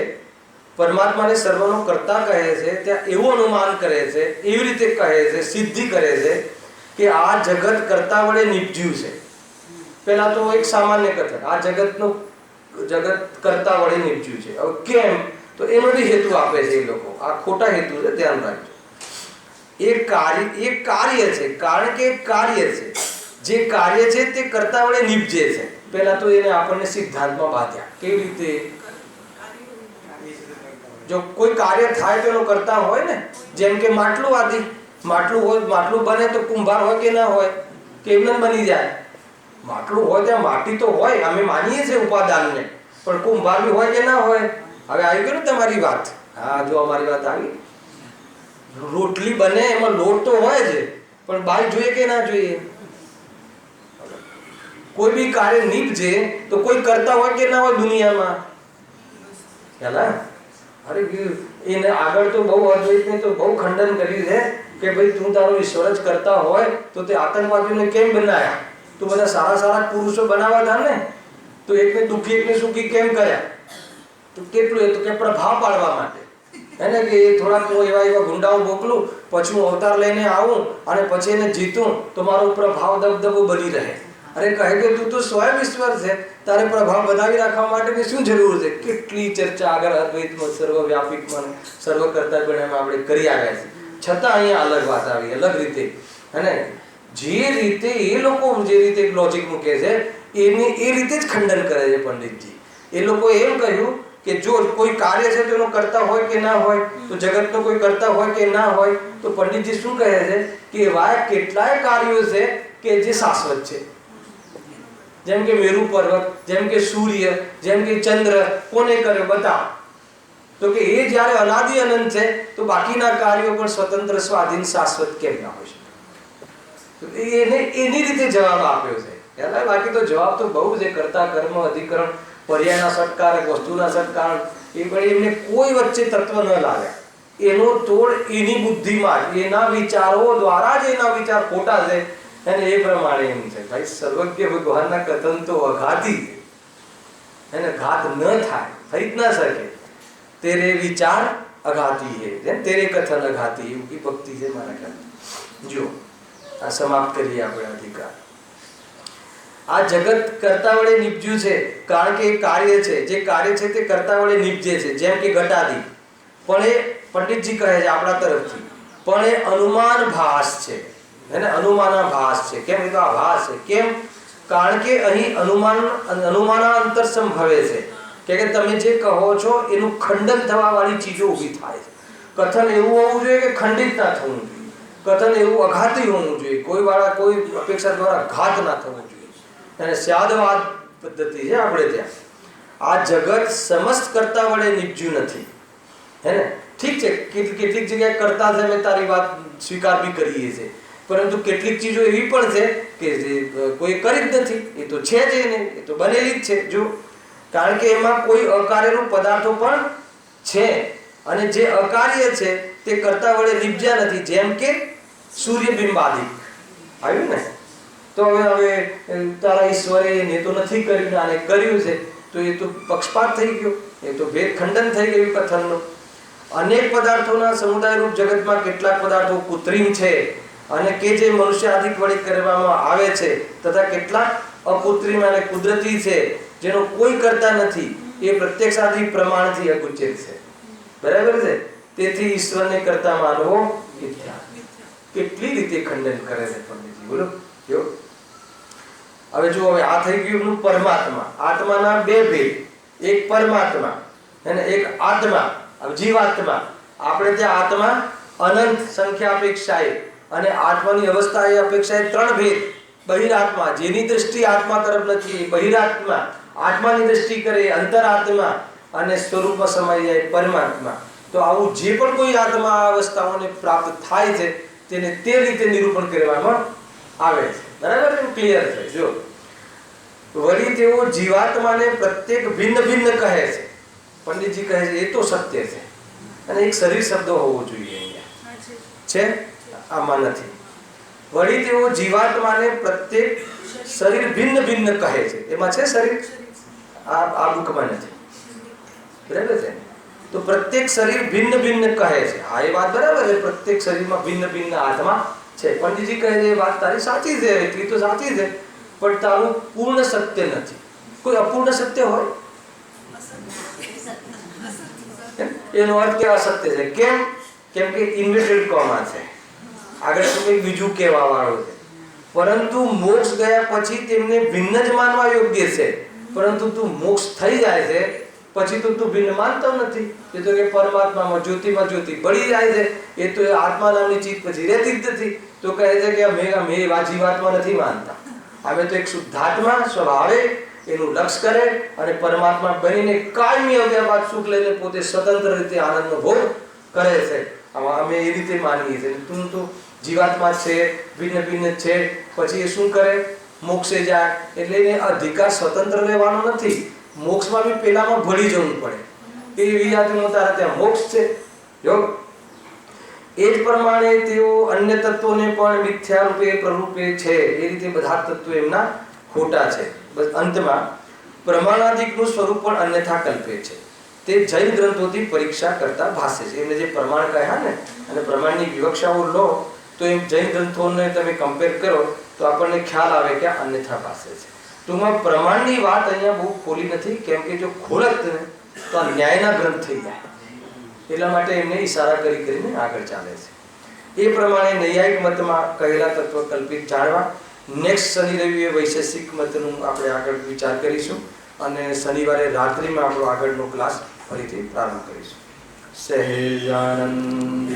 Speaker 1: પરમાત્માને સર્વનો કર્તા કહે છે, ત્યાં એવું અનુમાન કરે છે, એવી રીતે કહે છે, સિદ્ધિ કરે છે કે આ જગત કર્તા વડે નિપજ્યું છે. પેલા તો એક સામાન્ય કથન, આ જગત કર્તા વડે નિપજ્યું છે. હવે કેમ? તો એનો બી હેતુ આપે છે એ લોકો. આ ખોટા હેતુ છે, ધ્યાન રાખજો. એ કાર્ય છે, કારણ કે કાર્ય છે, જે કાર્ય છે તે કર્તા વડે નિપજે છે. પેલા તો એને આપણને સિદ્ધાંતમાં બાંધ્યા. કેવી રીતે? જો કોઈ કાર્ય થાય તો એનો કર્તા હોય ને. જેમ કે માટલું આદિ, માટલું હોય, માટલું બને તો કુંભાર હોય કે ના હોય? કેમ ન બની જાય? માટલું હોય ત્યાં માટી તો હોય, અમે માનીએ છીએ ઉપાદાનને, પણ કુંભાર બી હોય કે ના હોય? હવે આવી ગયું તમારી વાત. હા, જો અમારી વાત આવી. રોટલી બને એમાં લોટ તો હોય જ, પણ બાઈ જોઈએ કે ના જોઈએ? કોઈ બી કાર્ય નીપજે તો કોઈ કરતા હોય કે ના હોય દુનિયામાં? અરે એને આગળ તો બહુ અદ્વૈતને તો બહુ ખંડન કર્યું છે કે ભાઈ તું તારો ઈશ્વર જ કરતા હોય તો તે આતંકવાદીઓને કેમ બનાયા? તો બધા સારા પુરુષો બનાવવા હતા ને, તો એકને દુઃખી એકને સુખી કેમ કર્યા? તો કેટલું? એ તો કે પ્રભાવ પાડવા માટે, એને કે થોડાક એવા ગુંડાઓ મોકલું, પછી હું અવતાર લઈને આવું અને પછી એને જીતું તો મારો પ્રભાવ દબદબો બની રહે. અરે કહે કે તું તો સ્વયં ઈશ્વર છે, તારે પ્રભાવ બનાવી રાખવા માટેની શું જરૂર છે? કેટલી ચર્ચા આગળ અદ્વૈતમાં, સર્વવ્યાપિકમાં, સર્વકર્તાપણમાં આપણે કરી આવ્યા છે. છતાં અહીંયા અલગ વાત આવી, અલગ રીતે. અને જે રીતે એ લોકો જે રીતે લોજિક મૂકે છે એને એ રીતે જ ખંડન કરે છે પંડિતજી. એ લોકો એમ કહ્યું કે જો કોઈ કાર્ય છે તો એનો કરતા હોય કે ના હોય, તો જગતનો કોઈ કરતા હોય કે ના હોય, તો પંડિતજી શું કહે છે કે એવા કેટલાય કાર્યો છે કે જે શાશ્વત છે. જેમ કે મેરુ પર્વત, જેમ કે સૂર્ય, જેમ કે ચંદ્ર, કોને કર્યો બતાવો? તો કે એ જ્યારે અનાદિ અનંત છે તો બાકીના કાર્યો પણ સ્વતંત્ર, સ્વાધીન, શાશ્વત કેમ ના હોય? એને એની રીતે જવાબ આપ્યો છે. બાકી તો જવાબ તો બહુ છે. કર્તા, કર્મ, અધિકરણ, પર્યાયના સત્કારક, વસ્તુના સત્કારક, એ પણ એમને કોઈ વચ્ચે તત્વ ન લાગ્યા. એનો તોડ એની બુદ્ધિમાં, એના વિચારો દ્વારા જ એના વિચાર ખોટા છે અને એ પ્રમાણે એમ છે ભાઈ સર્વજ્ઞ ભગવાનના કથન તો અઘાતી છે, એને ઘાત ન થાય, થઈ જ ના શકે. તેરે વિચાર અઘાતી હે, તેરે કથન અઘાતી, એવું की ભક્તિ છે મારા ખ્યાલ. જો આ સમાપ્ત કરીએ આપણે અધિકાર. આ જગત કર્તા વડે નિપજ્યું છે, કારણ કે એ કાર્ય છે, જે કાર્ય છે તે કર્તા વડે નિપજે છે, જેમ કે ઘટાદી. પણ એ પંડિતજી કહે છે આપણા તરફથી, પણ એ અનુમાન ભાસ છે, એને અનુમાનાભાસ છે. કેમ? એ તો આભાસ છે. કેમ? કારણ કે અહીં અનુમાનાંતર સંભવે છે કે તમે જે કહો છો એનું ખંડન થવા વાળી ચીજો ઊભી થાય છે. કથન એવું હોવું જોઈએ કે ખંડિત ના થવું જોઈએ, કથન એવું અઘાતી હોવું જોઈએ, કોઈ અપેક્ષા દ્વારા ઘાત ના થવું જોઈએ. અને સ્યાદવાદ પદ્ધતિ છે આપણે ત્યાં. આ જગત સમસ્ત કરતા વડે નિપજ્યું નથી, હે ને? ઠીક છે, કેટલીક જગ્યાએ કરતા છે, અમે તારી વાત સ્વીકાર બી કરીએ છીએ, પરંતુ કેટલીક ચીજો એવી પણ છે કે જે કોઈ કરી જ નથી, એ તો છે જ નહીં, એ તો બનેલી જ છે. જો કારણ કે એમાં કોઈ અકાર્યરૂપ પદાર્થો પણ છે, અને જે અકાર્ય છે તે કરતા વડે નિપજ્યા નથી, જેમ કે સૂર્યબિંબાદિક આવ્યું ને. તો હવે તારા ઈશ્વરે એને તો નથી કર્યું, આને કર્યું છે, તો એ તો પક્ષપાત થઈ ગયો, એ તો ભેદ ખંડન થઈ ગયું કથનનું. અનેક પદાર્થોના સમુદાય રૂપ જગતમાં કેટલાક પદાર્થો કૃત્રિમ છે અને કે જે મનુષ્યાદિક વડે કરવામાં આવે છે, તથા કેટલાક અકૃત્રિમ અને કુદરતી છે જેનો કોઈ કરતા નથી, એ પ્રત્યક્ષાદિક પ્રમાણથી અગોચર છે. બરાબર છે? તેથી ઈશ્વરને કરતા માનવો મિથ્યા. કેટલી રીતે ખંડન કરે છે પંડિતજી, બોલો. જો હવે જો હવે આ થઈ ગયું પરમાત્મા. આત્માના બે ભેદ, એક પરમાત્મા અને એક આત્મા, જીવાત્મા. આપણે ત્યાં આત્મા અનંત સંખ્યા અપેક્ષાએ અને આત્માની અવસ્થા એ અપેક્ષાએ ત્રણ ભેદ. બહિરાત્મા, જેની દ્રષ્ટિ આત્મા તરફ નથી, બહિરાત્મા આત્માની દ્રષ્ટિ કરે, અંતરાત્મા, અને સ્વરૂપમાં સમાઈ જાય પરમાત્મા. તો આવું જે પણ કોઈ આત્મા અવસ્થાઓને પ્રાપ્ત થાય છે તેને તે રીતે નિરૂપણ કરવામાં આવે છે. બરાબર? ક્લિયર છે. જો વળી તેઓ જીવાત્માને પ્રત્યેક ભિન્ન ભિન્ન કહે છે. પંડિતજી કહે છે એ તો સત્ય છે, અને એક શરીર શબ્દ હોવો જોઈએ અહીંયા છે, આમાં નથી. વળી તેઓ જીવાત્માને પ્રત્યેક શરીર ભિન્ન ભિન્ન કહે છે. એમાં છે શરીર? આ બુકમાં નથી. બરાબર છે? તો પ્રત્યેક શરીર ભિન્ન ભિન્ન કહે છે. હા, એ વાત બરાબર છે, પ્રત્યેક શરીરમાં ભિન્ન ભિન્ન આત્મા છે. પંડિતજી કહે છે એ વાત તારી સાચી છે, એટલી તો સાચી છે, પણ તારું પૂર્ણ સત્ય નથી. કોઈ અપૂર્ણ સત્ય હોય? એનો અર્થ કે અસત્ય છે. કેમ? કેમ કે ઇન્વર્ટેડ કોમા છે, આગળ કંઈક બીજું કહેવા વાળું છે. પરંતુ મોક્ષ ગયા પછી તેમને ભિન્ન જ માનવા યોગ્ય છે, પરંતુ તું મોક્ષ થઈ જાય છે પછી તો તું ભિન્ન માનતો નથી. એ તો કે પરમાત્મામાં જ્યોતિમાં જ્યોતિ બળી જાય છે, એ તો આત્મા નામની ચીજ પછી રહેતી જ નથી. તો કહે છે કે અમે જીવાત્મા નથી માનતા, અમે તો એક શુદ્ધાત્મા સ્વભાવે એનું લક્ષ કરે અને પરમાત્મા બનીને કાયમી આવ્યા બાદ સુખ લઈને પોતે સ્વતંત્ર રીતે આનંદનો ભોગ કરે છે. અમે એ રીતે માનીએ છીએ. તું તો જીવાત્મા છે, ભિન્ન ભિન્ન છે, પછી એ શું કરે? મોક્ષે જાય. એટલે એને અધિકાર સ્વતંત્ર રહેવાનો નથી, મોક્ષમાં બી પેલામાં ભળી જવું પડે. એવી જાતનો તારા ત્યાં મોક્ષ છે. જો એ જ પ્રમાણે તેઓ અન્ય તત્વોને પણ મિથ્યા રૂપે પ્રરૂપે છે. એ રીતે બધા તત્વો એમના ખોટા છે. બસ અંતમાં પ્રમાણાદિકનું સ્વરૂપ પણ અન્યથા કલ્પે છે. તે જૈન ગ્રંથોથી પરીક્ષા કરતા ભાષે છે. એમને જે પ્રમાણ કહ્યા ને અને પ્રમાણની વિવક્ષાઓ લો તો એમ જૈન ગ્રંથોને તમે કમ્પેર કરો તો આપણને ખ્યાલ આવે કે અન્યથા ભાષે છે. ટૂંકમાં પ્રમાણની વાત અહીંયા બહુ ખોલી નથી, કેમ કે જો ખોલત ને તો આ ન્યાયના ગ્રંથ થઈ જાય. એટલા માટે એમને ઈશારા કરીને આગળ ચાલે છે. એ પ્રમાણે નૈયાયિક મતમાં કહેલા તત્વ કલ્પિત જાણવા નેક્સ્ટ શનિ રવિએ વૈશેષિક મતનું આપણે આગળ વિચાર કરીશું, અને શનિવારે રાત્રિમાં આપણો આગળનો ક્લાસ ફરીથી પ્રારંભ કરીશું. સહેજાનંદ.